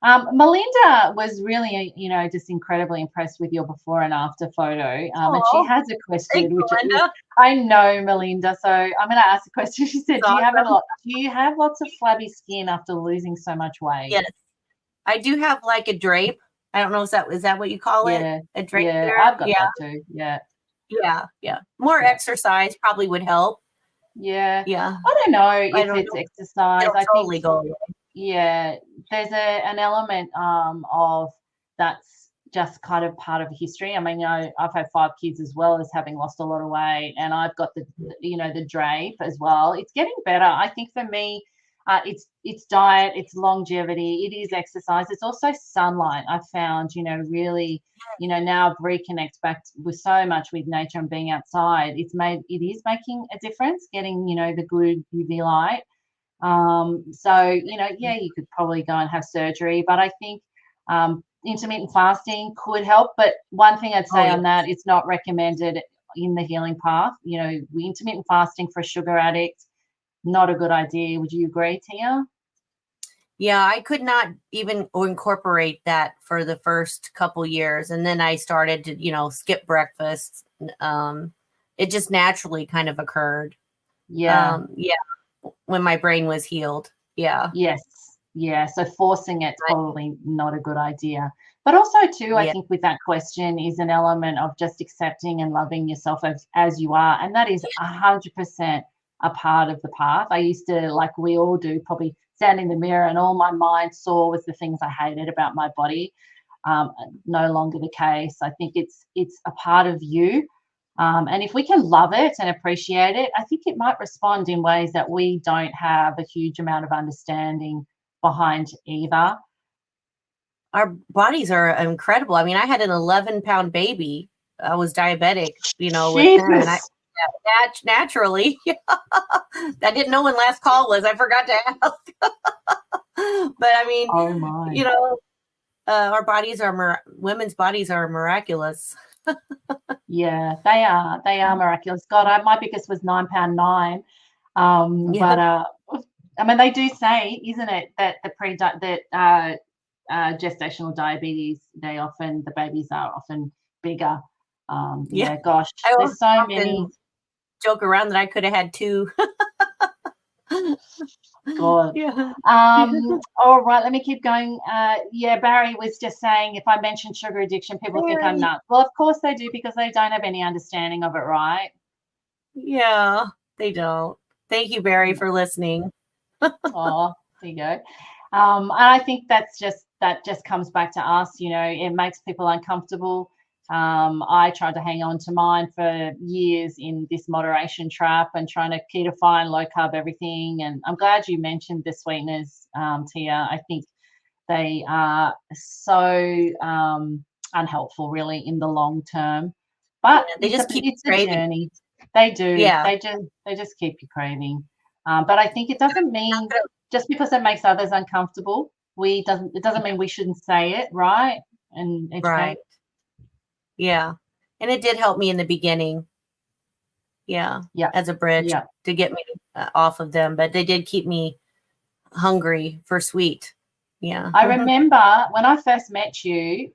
Melinda was really, just incredibly impressed with your before and after photo. And she has a question, I know Melinda. So I'm going to ask a question. She said, do you have lots of flabby skin after losing so much weight? Yes, I do have like a drape. I don't know, is that what you call it? A drape? Yeah, I've got that too. Yeah. More exercise probably would help. Yeah. I don't know if it's exercise. I think go away. Yeah, there's an element of that's just kind of part of history. I mean, I've had 5 kids as well as having lost a lot of weight, and I've got the drape as well. It's getting better. I think for me, it's diet, it's longevity, it is exercise, it's also sunlight. I've found, really, now I've reconnected back with so much with nature and being outside. It is making a difference, getting, the good UV light. So, you could probably go and have surgery, but I think intermittent fasting could help. But one thing I'd say on that, it's not recommended in the healing path. Intermittent fasting for a sugar addict, not a good idea. Would you agree, Tia? Yeah, I could not even incorporate that for the first couple years. And then I started to, skip breakfast. It just naturally kind of occurred. When my brain was healed. Yes. So forcing it's probably not a good idea. But also too, I think with that question is an element of just accepting and loving yourself as you are. And that is 100% a part of the path. I used to, like we all do, probably stand in the mirror and all my mind saw was the things I hated about my body. No longer the case. I think it's a part of you. And if we can love it and appreciate it, I think it might respond in ways that we don't have a huge amount of understanding behind either. Our bodies are incredible. I mean, I had an 11-pound baby. I was diabetic, with him, and naturally. I didn't know when last call was. I forgot to ask. But I mean, oh my. Our bodies women's bodies are miraculous. Yeah, they are miraculous. God, my biggest was 9'9". But I mean, they do say, isn't it, that gestational diabetes, the babies are often bigger. Gosh, there's so many. Joke around that I could have had 2. God. Yeah. All right, let me keep going. Yeah, Barry was just saying if I mention sugar addiction, people think I'm Very. nuts. Well, of course they do because they don't have any understanding of it, right? Yeah, they don't. Thank you, Barry, for listening. Oh, there you go. And I think that just comes back to us. It makes people uncomfortable. I tried to hang on to mine for years in this moderation trap and trying to keto and low carb everything. And I'm glad you mentioned the sweeteners, Tia. I think they are so unhelpful, really, in the long term. Yeah, But they it's a just keep it's a craving. journey. They do. Yeah. They just keep you craving. But I think it doesn't mean just because it makes others uncomfortable, it doesn't mean we shouldn't say it, right? And educate. Right. Yeah. And it did help me in the beginning. Yeah. Yeah. As a bridge Yeah. to get me off of them, but they did keep me hungry for sweet. Yeah. I remember when I first met you, it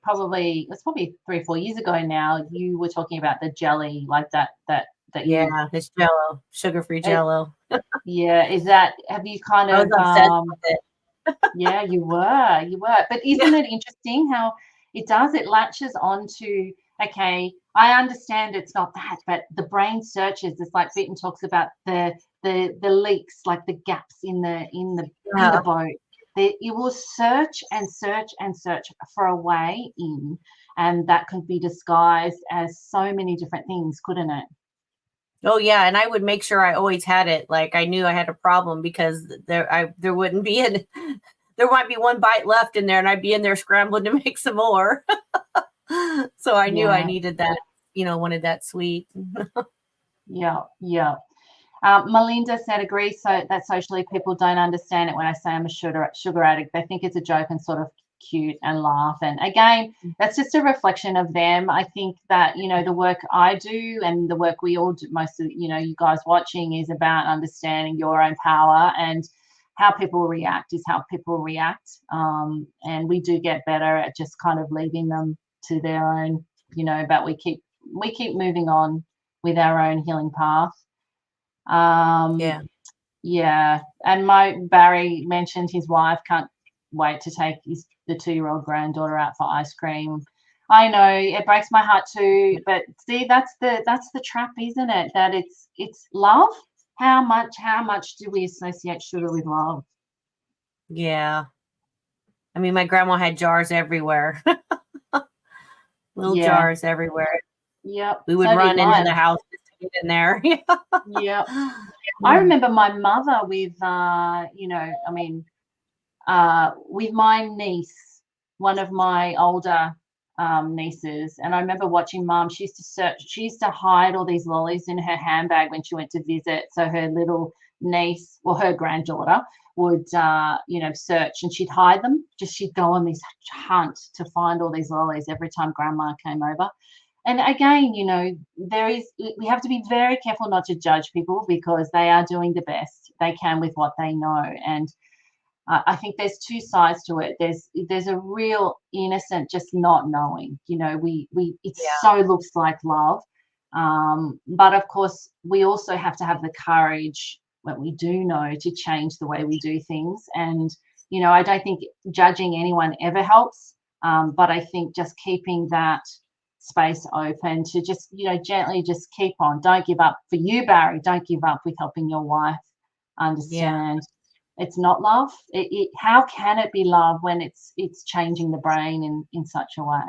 was probably 3 or 4 years ago now, you were talking about the jelly like that you Yeah, it's Jello, sugar-free it, Jello. yeah, have you kind I was of obsessed with it. yeah, you were. But isn't it interesting how it latches onto, okay, I understand it's not that, but the brain searches, it's like Beaton talks about the leaks, like the gaps in the boat. It will search and search and search for a way in, and that could be disguised as so many different things, couldn't it? Oh yeah, and I would make sure I always had it. Like I knew I had a problem because there wouldn't be there might be one bite left in there, and I'd be in there scrambling to make some more. So I knew I Yeah, needed that, wanted that sweet. yeah, yeah. Melinda said, agree, so that socially people don't understand it when I say I'm a sugar addict. They think it's a joke and sort of cute and laugh. And again, that's just a reflection of them. I think that, the work I do and the work we all do, most of, you guys watching, is about understanding your own power, and how people react is how people react. And we do get better at just kind of leaving them to their own, but we keep moving on with our own healing path. Yeah. Yeah, and my Barry mentioned his wife can't wait to take the 2-year-old granddaughter out for ice cream. I know it breaks my heart too, but see, that's the trap, isn't it? That it's love. How much do we associate sugar with love? Yeah. I mean, my grandma had jars everywhere. Little Yeah, jars everywhere. yep. We would So did run into mine. the house just to get in there. Yep. I remember my mother with, with my niece, one of my older nieces, and I remember watching Mum. She used to hide all these lollies in her handbag when she went to visit, so her little niece, or her granddaughter, would search, and she'd hide them. She'd go on this hunt to find all these lollies every time Grandma came over. And again, we have to be very careful not to judge people, because they are doing the best they can with what they know. And I think there's two sides to it. There's a real innocent, just not knowing. It so looks like love, but of course we also have to have the courage when we do know to change the way we do things. And I don't think judging anyone ever helps, but I think just keeping that space open to just gently just keep on. Don't give up. For you, Barry, don't give up with helping your wife understand. It's not love. How can it be love when it's changing the brain in such a way?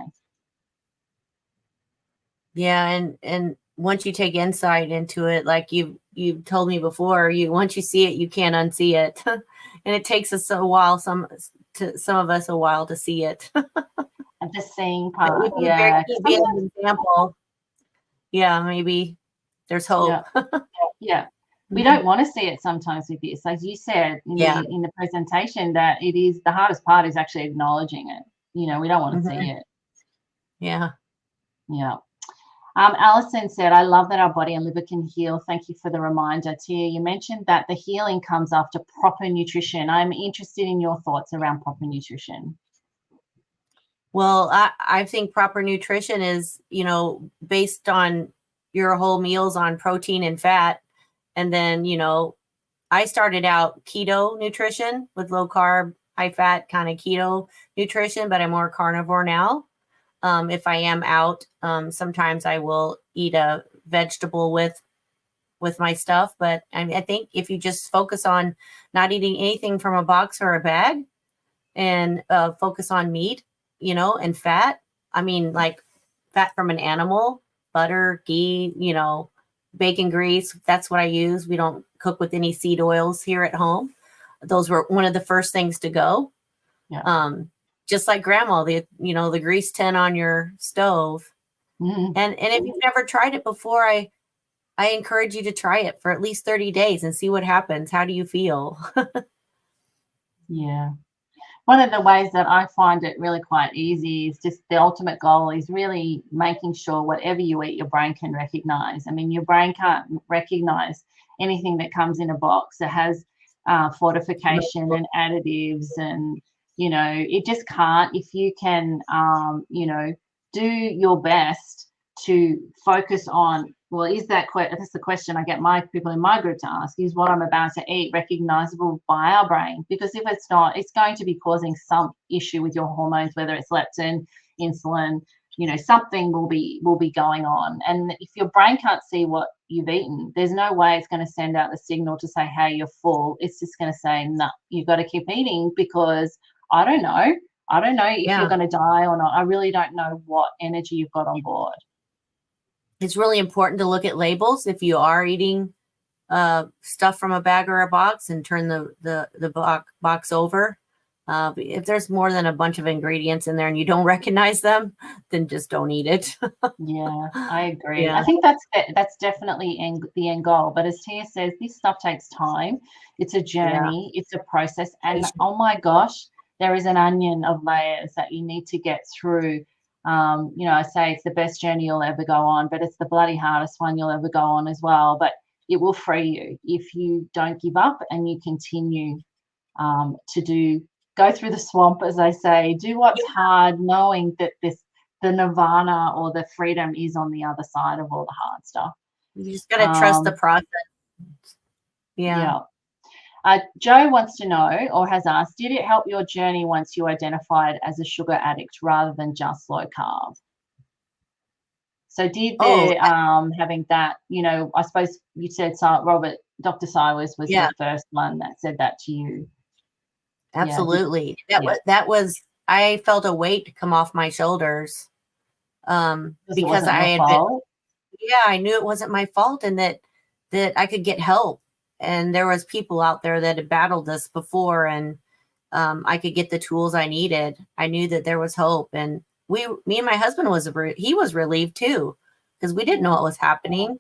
Yeah, and once you take insight into it, like you told me before, once you see it, you can't unsee it, and it takes us a while, some of us a while to see it. The seeing part, Even yeah. keep being an example. Yeah, maybe there's hope. Yeah. We don't want to see it sometimes with this, as you said in the presentation, that it is the hardest part is actually acknowledging it. We don't want to see it. Yeah. Yeah. Alison said, I love that our body and liver can heal. Thank you for the reminder. Tia, you mentioned that the healing comes after proper nutrition. I'm interested in your thoughts around proper nutrition. Well, I think proper nutrition is, based on your whole meals on protein and fat, and then, I started out keto nutrition with low carb, high fat kind of keto nutrition, but I'm more carnivore now. If I am out, sometimes I will eat a vegetable with my stuff. But I think if you just focus on not eating anything from a box or a bag and focus on meat, and fat, I mean, like fat from an animal, butter, ghee, bacon grease. That's what I use. We don't cook with any seed oils here at home. Those were one of the first things to go. Yeah. Just like grandma, the grease tin on your stove. Mm. And if you've never tried it before, I encourage you to try it for at least 30 days and see what happens. How do you feel? Yeah. One of the ways that I find it really quite easy is just the ultimate goal is really making sure whatever you eat, your brain can recognize. I mean, your brain can't recognize anything that comes in a box that has fortification and additives, and it just can't. If you can, do your best to focus on, well, is that's the question I get my people in my group to ask, is what I'm about to eat recognizable by our brain? Because if it's not, it's going to be causing some issue with your hormones, whether it's leptin, insulin, something will be going on. And if your brain can't see what you've eaten, there's no way it's going to send out the signal to say, hey, you're full. It's just going to say, no, you've got to keep eating, because I don't know if you're going to die or not. I really don't know what energy you've got on board. It's really important to look at labels if you are eating stuff from a bag or a box, and turn the box over. If there's more than a bunch of ingredients in there and you don't recognize them, then just don't eat it. Yeah, I agree. Yeah. I think that's definitely the end goal. But as Tia says, this stuff takes time. It's a journey. It's a process. And oh my gosh, there is an onion of layers that you need to get through. I say it's the best journey you'll ever go on, but it's the bloody hardest one you'll ever go on as well. But it will free you if you don't give up and you continue to go through the swamp, as they say, do what's hard, knowing that the nirvana or the freedom is on the other side of all the hard stuff. You just got to trust the process. Yeah. Joe wants to know, or has asked, did it help your journey once you identified as a sugar addict rather than just low carb? So did having that, I suppose you said Dr. Cywers was the first one that said that to you. Absolutely. That was, I felt a weight come off my shoulders because I knew it wasn't my fault, and that I could get help. And there was people out there that had battled this before, and I could get the tools I needed. I knew that there was hope. And me and my husband he was relieved too, because we didn't know what was happening.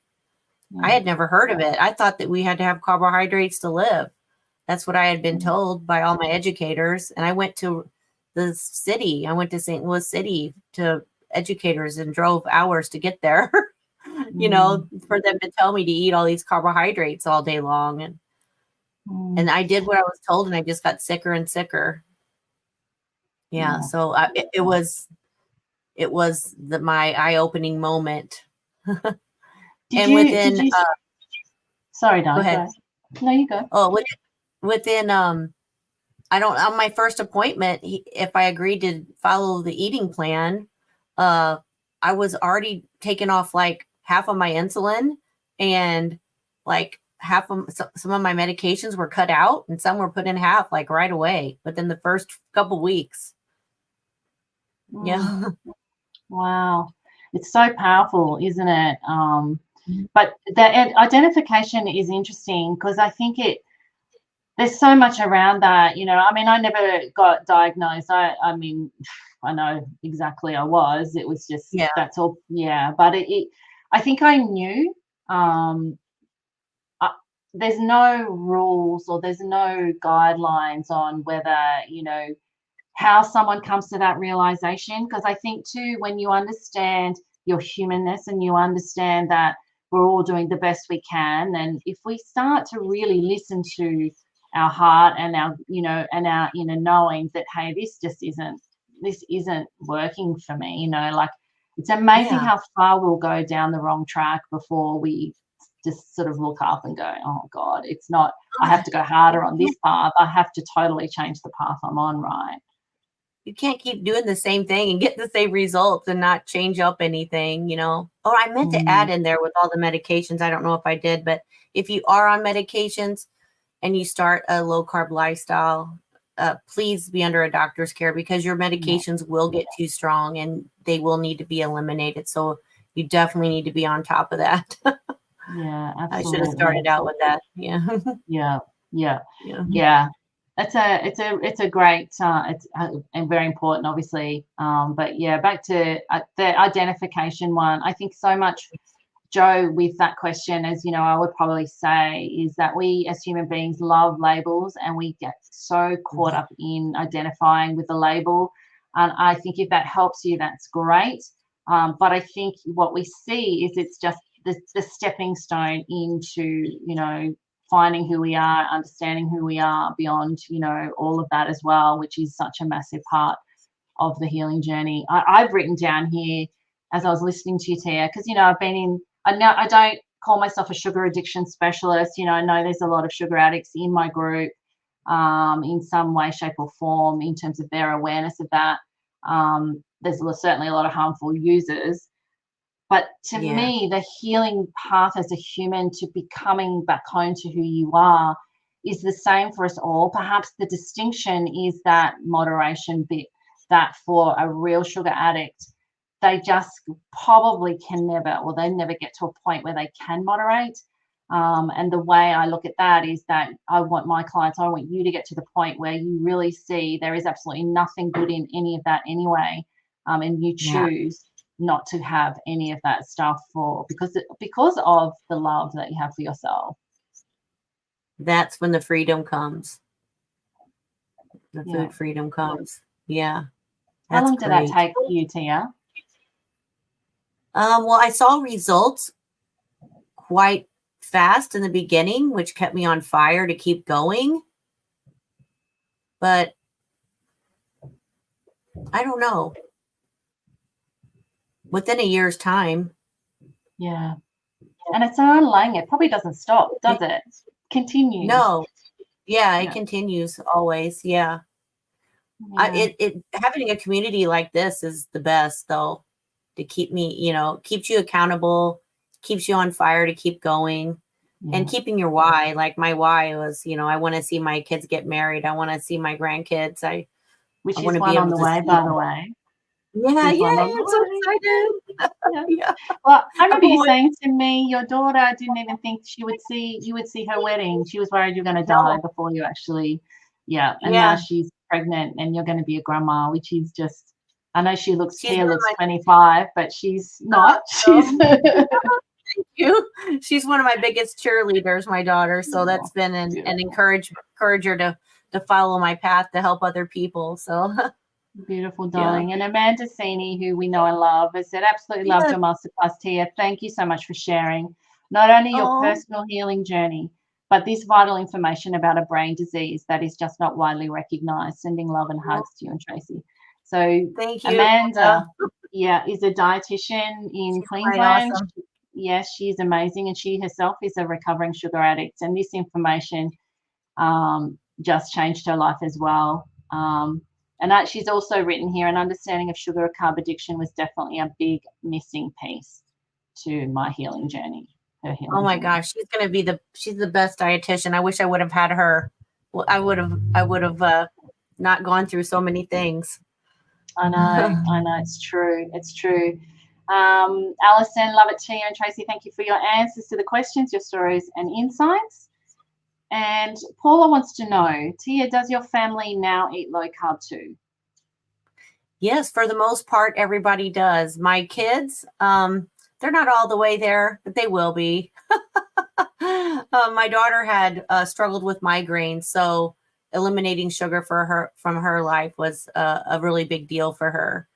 I had never heard of it. I thought that we had to have carbohydrates to live. That's what I had been told by all my educators. And I went to the city. I went to St. Louis City to educators and drove hours to get there, for them to tell me to eat all these carbohydrates all day long. And I did what I was told, and I just got sicker and sicker. Yeah. So it was my eye-opening moment. Sorry, Don. Go ahead. No, you go. Oh, within on my first appointment, if I agreed to follow the eating plan, I was already taken off like half of my insulin, and like half of some of my medications were cut out, and some were put in half like right away within the first couple weeks. Yeah. Wow. It's so powerful, isn't it? But the identification is interesting, because I think there's so much around that. I mean, I never got diagnosed. I mean, I know exactly I was. It was just, that's all. Yeah. But I think I knew, there's no rules or there's no guidelines on whether, how someone comes to that realization. Because I think too, when you understand your humanness and you understand that we're all doing the best we can, and if we start to really listen to our heart and our inner knowing that, hey, this isn't working for me, like, it's amazing how far we'll go down the wrong track before we just sort of look up and go, oh God, it's not, I have to go harder on this path. I have to totally change the path I'm on, right? You can't keep doing the same thing and get the same results and not change up anything, you know. Oh, I meant to add in there with all the medications. I don't know if I did, but if you are on medications and you start a low carb lifestyle, please be under a doctor's care, because your medications will get too strong and they will need to be eliminated. So you definitely need to be on top of that. Yeah, absolutely. I should have started out with that. Yeah. Yeah. It's a great it's and very important, obviously. But yeah, back to the identification one. I think so much, Joe, with that question, as you know, I would probably say is that we as human beings love labels, and we get so caught up in identifying with the label. And I think if that helps you, that's great. But I think what we see is it's just the stepping stone into, you know, finding who we are, understanding who we are beyond, you know, all of that as well, which is such a massive part of the healing journey. I've written down here as I was listening to you, Tia, because, you know, I don't call myself a sugar addiction specialist. You know, I know there's a lot of sugar addicts in my group in some way, shape or form in terms of their awareness of that. There's certainly a lot of harmful users. But to me, the healing path as a human to becoming back home to who you are is the same for us all. Perhaps the distinction is that moderation bit, that for a real sugar addict, they just probably can never, or they never get to a point where they can moderate. And the way I look at that is that I want my clients, I want you to get to the point where you really see there is absolutely nothing good in any of that anyway. And you choose not to have any of that stuff because of the love that you have for yourself. That's when the freedom comes. The food freedom comes. Yeah. How long did that take you, Tia? Well, I saw results quite fast in the beginning, which kept me on fire to keep going. But I don't know. Within a year's time. Yeah. And it's underlying. It probably doesn't stop, does it? Continues. No. Yeah, it continues always. Yeah. Having a community like this is the best, though, to keep me, you know, keeps you accountable, keeps you on fire to keep going, and keeping your why. Like my why was, you know, I want to see my kids get married. I want to see my grandkids. Which is one on the way, by the way. Yeah, I'm so excited. Well, I remember you saying to me, your daughter didn't even think you would see her wedding. She was worried you're going to die before you actually, and now she's pregnant and you're going to be a grandma, which is just, I know Tia looks 25, but she's not. Thank you. She's one of my biggest cheerleaders, my daughter. So that's been an encourager to follow my path to help other people. So beautiful, darling. And Amanda Sini, who we know and love, has said, absolutely loved your masterclass, Tia. Thank you so much for sharing not only your personal healing journey, but this vital information about a brain disease that is just not widely recognized. Sending love and hugs to you and Tracey. So thank you. Amanda, is a dietitian in Queensland. Awesome. Yes, she's amazing. And she herself is a recovering sugar addict. And this information just changed her life as well. And she's also written here, an understanding of sugar or carb addiction was definitely a big missing piece to my healing journey. Her healing oh my journey. gosh, she's the best dietitian. I wish I would have had her. Well, I would have not gone through so many things. I know, it's true. Alison, love it, Tia and Tracey. Thank you for your answers to the questions, your stories and insights. And Paula wants to know, Tia, does your family now eat low carb too? Yes, for the most part, everybody does. My kids, they're not all the way there, but they will be. My daughter had struggled with migraines, so eliminating sugar from her life was a really big deal for her.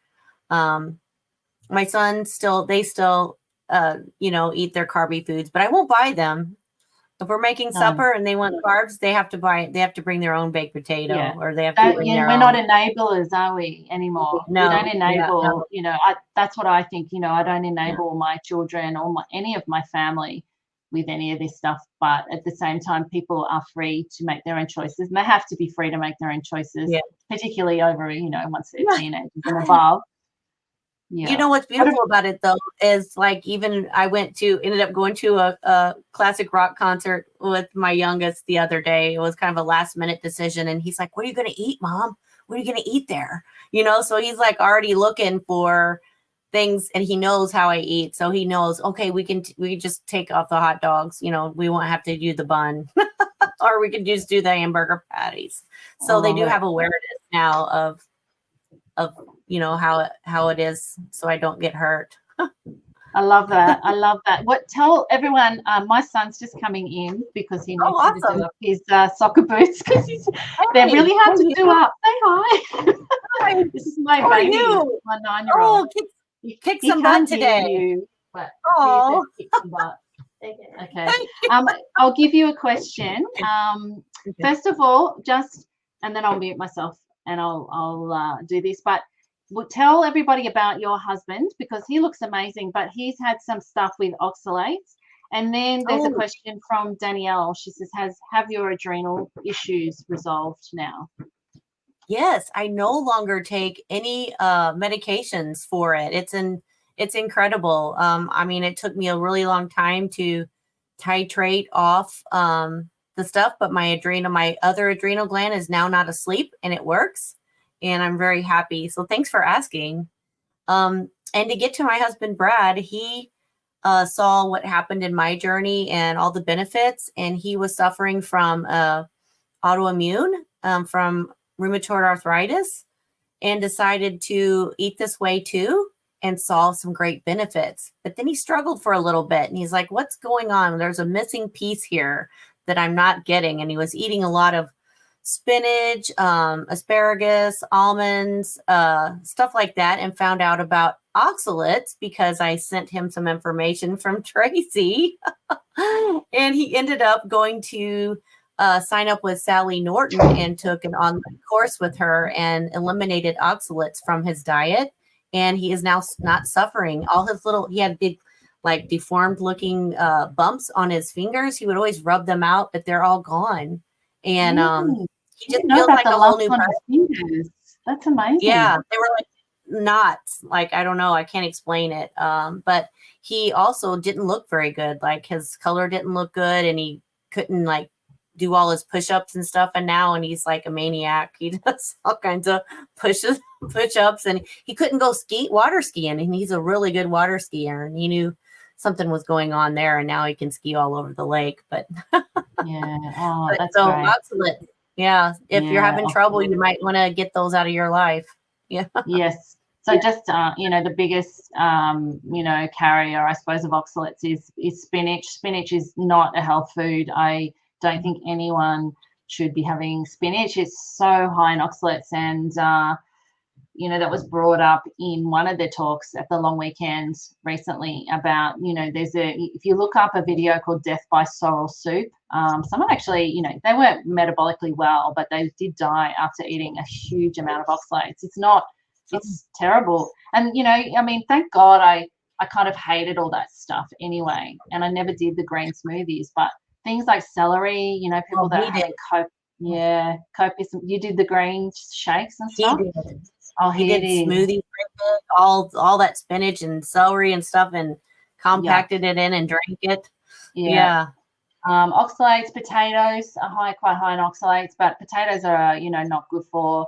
My son they still eat their carby foods, but I won't buy them. If we're making supper and they want carbs, they have to bring their own baked potato, or they have to bring their own. We're not enablers, are we, anymore? No, we don't enable, that's what I think, I don't enable my children or any of my family with any of this stuff, but at the same time, people are free to make their own choices, and they have to be free to make their own choices, particularly over, once they're teenagers and above. You know what's beautiful about it though is like, even I ended up going to a classic rock concert with my youngest the other day. It was kind of a last minute decision, and he's like, "What are you going to eat, Mom? What are you going to eat there?" So he's like already looking for things, and he knows how I eat, so he knows, okay, we can just take off the hot dogs. We won't have to do the bun, or we can just do the hamburger patties. So they do have awareness now of how it is, so I don't get hurt. I love that. I love that. Tell everyone, my son's just coming in because he needs to do up his soccer boots, because they're really hard to do up. Say hi. Hi. This is my baby, my 9-year-old. You kicked some butt today. Oh. Okay. I'll give you a question. First of all, and then I'll mute myself and I'll do this, but we'll tell everybody about your husband, because he looks amazing, but he's had some stuff with oxalates. And then there's a question from Danielle. She says, have your adrenal issues resolved now? Yes, I no longer take any medications for it. It's incredible. I mean, it took me a really long time to titrate off the stuff, but my other adrenal gland is now not asleep, and it works, and I'm very happy. So thanks for asking. And to get to my husband, Brad, he saw what happened in my journey and all the benefits, and he was suffering from autoimmune, from rheumatoid arthritis, and decided to eat this way too, and saw some great benefits. But then he struggled for a little bit, and he's like, what's going on? There's a missing piece here that I'm not getting. And he was eating a lot of spinach, asparagus, almonds, stuff like that, and found out about oxalates because I sent him some information from Tracey. And he ended up going to sign up with Sally Norton and took an online course with her and eliminated oxalates from his diet. And he is now not suffering. He had big, like, deformed looking bumps on his fingers. He would always rub them out, but they're all gone. And he just feels like a whole new person. That's amazing. Yeah, they were like knots. Like, I don't know. I can't explain it. But he also didn't look very good. Like, his color didn't look good, and he couldn't, like, do all his push-ups and stuff. And he's like a maniac. He does all kinds of push-ups, and he couldn't go water skiing. And he's a really good water skier, and he knew something was going on there, and now he can ski all over the lake. But yeah, that's so great. Oxalate. Yeah, if you're having trouble, you might want to get those out of your life. Yeah. Yes. So just the biggest carrier, I suppose, of oxalates is spinach. Spinach is not a health food. I don't think anyone should be having spinach. It's so high in oxalates, and that was brought up in one of the talks at the long weekend recently about, if you look up a video called Death by Sorrel Soup, someone actually, they weren't metabolically well, but they did die after eating a huge amount of oxalates. It's terrible. And, thank God I kind of hated all that stuff anyway, and I never did the green smoothies, but things like celery, people that had copious. You did the green shakes and stuff? He did smoothies, all that spinach and celery and stuff, and compacted it in and drank it. Yeah. Oxalates, potatoes are quite high in oxalates, but potatoes are, not good for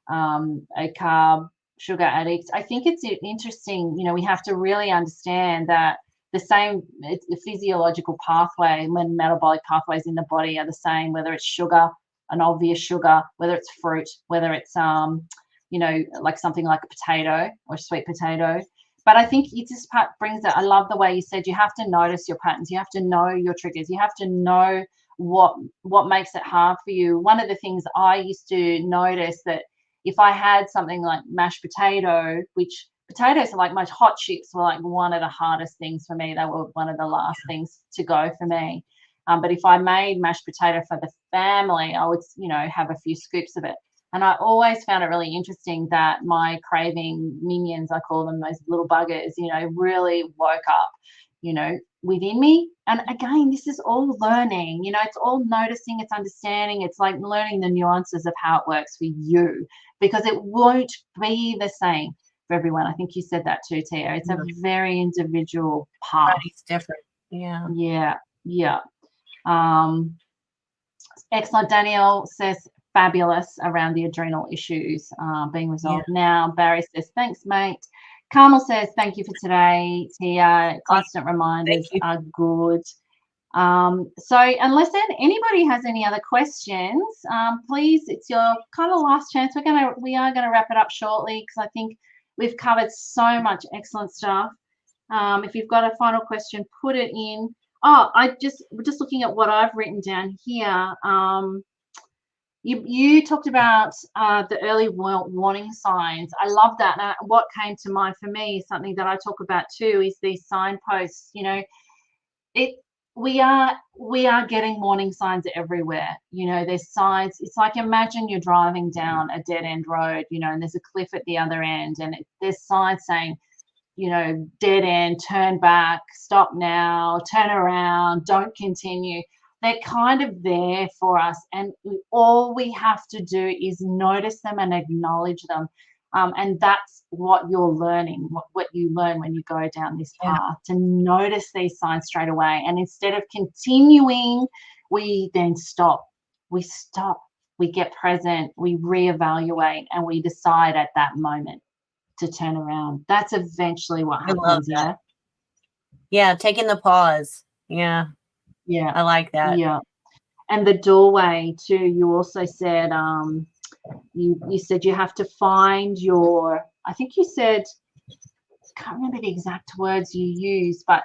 a carb sugar addict. I think it's interesting, we have to really understand that the physiological pathway, when metabolic pathways in the body are the same, whether it's sugar, an obvious sugar, whether it's fruit, whether it's like something like a potato or sweet potato. But I think it just brings it. I love the way you said you have to notice your patterns. You have to know your triggers. You have to know what makes it hard for you. One of the things I used to notice, that if I had something like mashed potato, which potatoes are like, my hot chips were like one of the hardest things for me. They were one of the last things to go for me. But if I made mashed potato for the family, I would, have a few scoops of it. And I always found it really interesting that my craving minions, I call them, those little buggers, really woke up, within me. And again, this is all learning, it's all noticing, it's understanding, it's like learning the nuances of how it works for you, because it won't be the same for everyone. I think you said that too, Tia. It's a very individual path. Everybody's different. Yeah. Yeah. Excellent. Danielle says fabulous around the adrenal issues being resolved now. Barry says, thanks, mate. Carmel says, thank you for today, Tia. Constant reminders are good. So unless anybody has any other questions, please, it's your kind of last chance. We are gonna wrap it up shortly, because I think we've covered so much excellent stuff. If you've got a final question, put it in. We're just looking at what I've written down here. You talked about the early warning signs. I love that. And what came to mind for me, something that I talk about too, is these signposts. We are getting warning signs everywhere. There's signs. It's like, imagine you're driving down a dead end road, and there's a cliff at the other end, and there's signs saying, dead end, turn back, stop now, turn around, don't continue. They're kind of there for us, and all we have to do is notice them and acknowledge them. And that's what you're learning, what you learn when you go down this path, to notice these signs straight away. And instead of continuing, we then stop. We get present, we reevaluate, and we decide at that moment to turn around. That's eventually what happens. Yeah, taking the pause. Yeah, I like that. Yeah. And the doorway too, you also said you said you have to find your, I think you said, I can't remember the exact words you used, but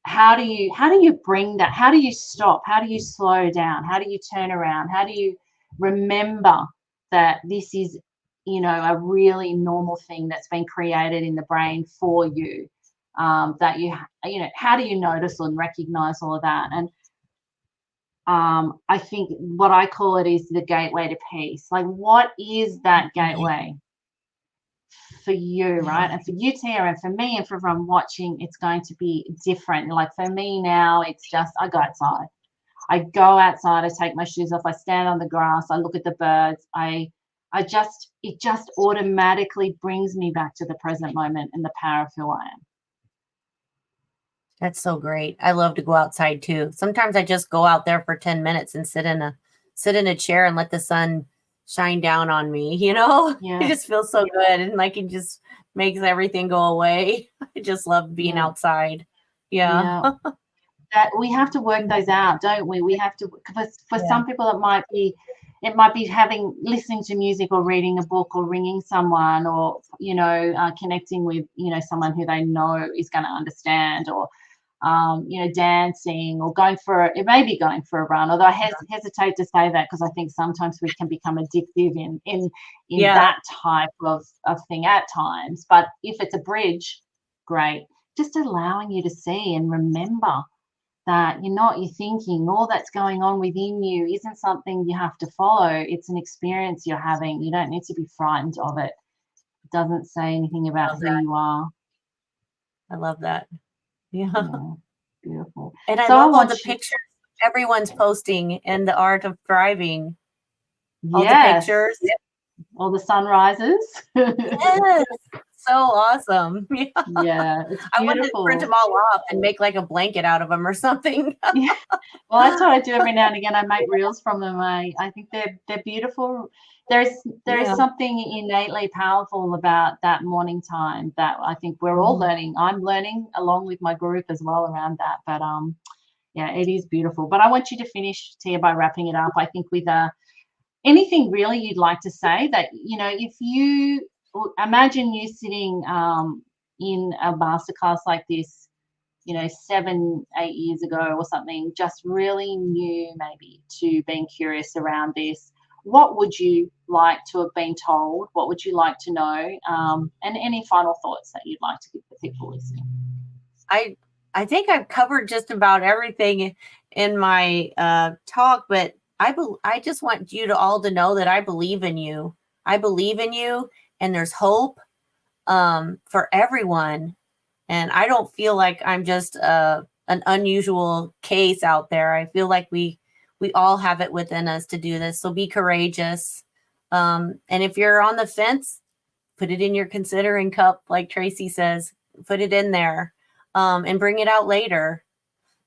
how do you bring that? How do you stop? How do you slow down? How do you turn around? How do you remember that this is a really normal thing that's been created in the brain for you, that how do you notice and recognize all of that? And I think what I call it is the gateway to peace. Like, what is that gateway for you, right? And for you, Tia, and for me, and for everyone watching, it's going to be different. Like, for me now, it's just, I go outside. I take my shoes off, I stand on the grass, I look at the birds, it just automatically brings me back to the present moment and the power of who I am. That's so great. I love to go outside too. Sometimes I just go out there for 10 minutes and sit in a chair and let the sun shine down on me, It just feels so good, and like it just makes everything go away. I just love being outside. That we have to work those out, don't we? We have to, for some people it might be listening to music or reading a book or ringing someone, or connecting with someone who they know is going to understand, or dancing, or going for a run. Although I hesitate to say that, because I think sometimes we can become addictive in that type of thing at times. But if it's a bridge, great. Just allowing you to see and remember that you're thinking, all that's going on within you isn't something you have to follow. It's an experience you're having. You don't need to be frightened of it. It doesn't say anything about who you are. I love that. Yeah. Beautiful. And I love all the pictures everyone's posting and the art of driving. All the pictures. All the sunrises. Yes. So awesome. Yeah, it's beautiful. I wanted to print them all off and make like a blanket out of them or something. Well, that's what I do every now and again. I make reels from them. I think they're beautiful. There is something innately powerful about that morning time that I think we're all learning. I'm learning along with my group as well around that. But it is beautiful. But I want you to finish, Tia, by wrapping it up. I think with anything really you'd like to say, that if you imagine you sitting in a masterclass like this, 7-8 years ago or something, just really new maybe to being curious around this. What would you like to have been told? What would you like to know? And any final thoughts that you'd like to give the people listening? I think I've covered just about everything in my talk, but I just want you to all to know that I believe in you. I believe in you, and there's hope for everyone. And I don't feel like I'm just an unusual case out there. I feel like we all have it within us to do this. So be courageous. And if you're on the fence, put it in your considering cup, like Tracey says, put it in there, and bring it out later.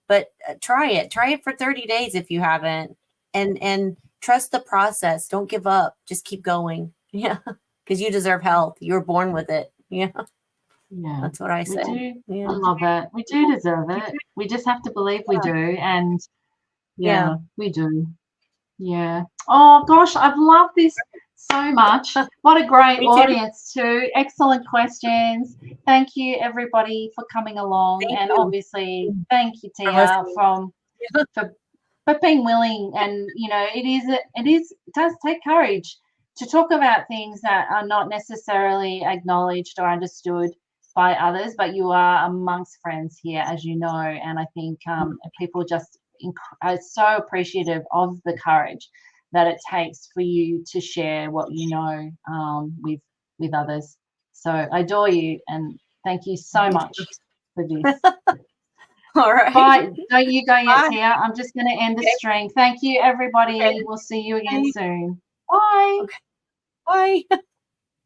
But try it for 30 days if you haven't, and trust the process. Don't give up. Just keep going. Yeah. Because you deserve health. You were born with it. Yeah. Yeah. That's what I say. We do. Yeah. I love it. We do deserve it. We just have to believe we do. And yeah, we do. Yeah. Oh gosh, I've loved this so much. What a great audience too. Excellent questions. Thank you everybody for coming along. And obviously thank you, Tia, for being willing. And you know, it does take courage to talk about things that are not necessarily acknowledged or understood by others, but you are amongst friends here, as you know. And I think people just are so appreciative of the courage that it takes for you to share what you know with others. So I adore you and thank you so much for this. All right. Bye. Don't you go yet, Tia. I'm just going to end the stream. Thank you, everybody. We'll see you again soon. Bye. Okay. Bye.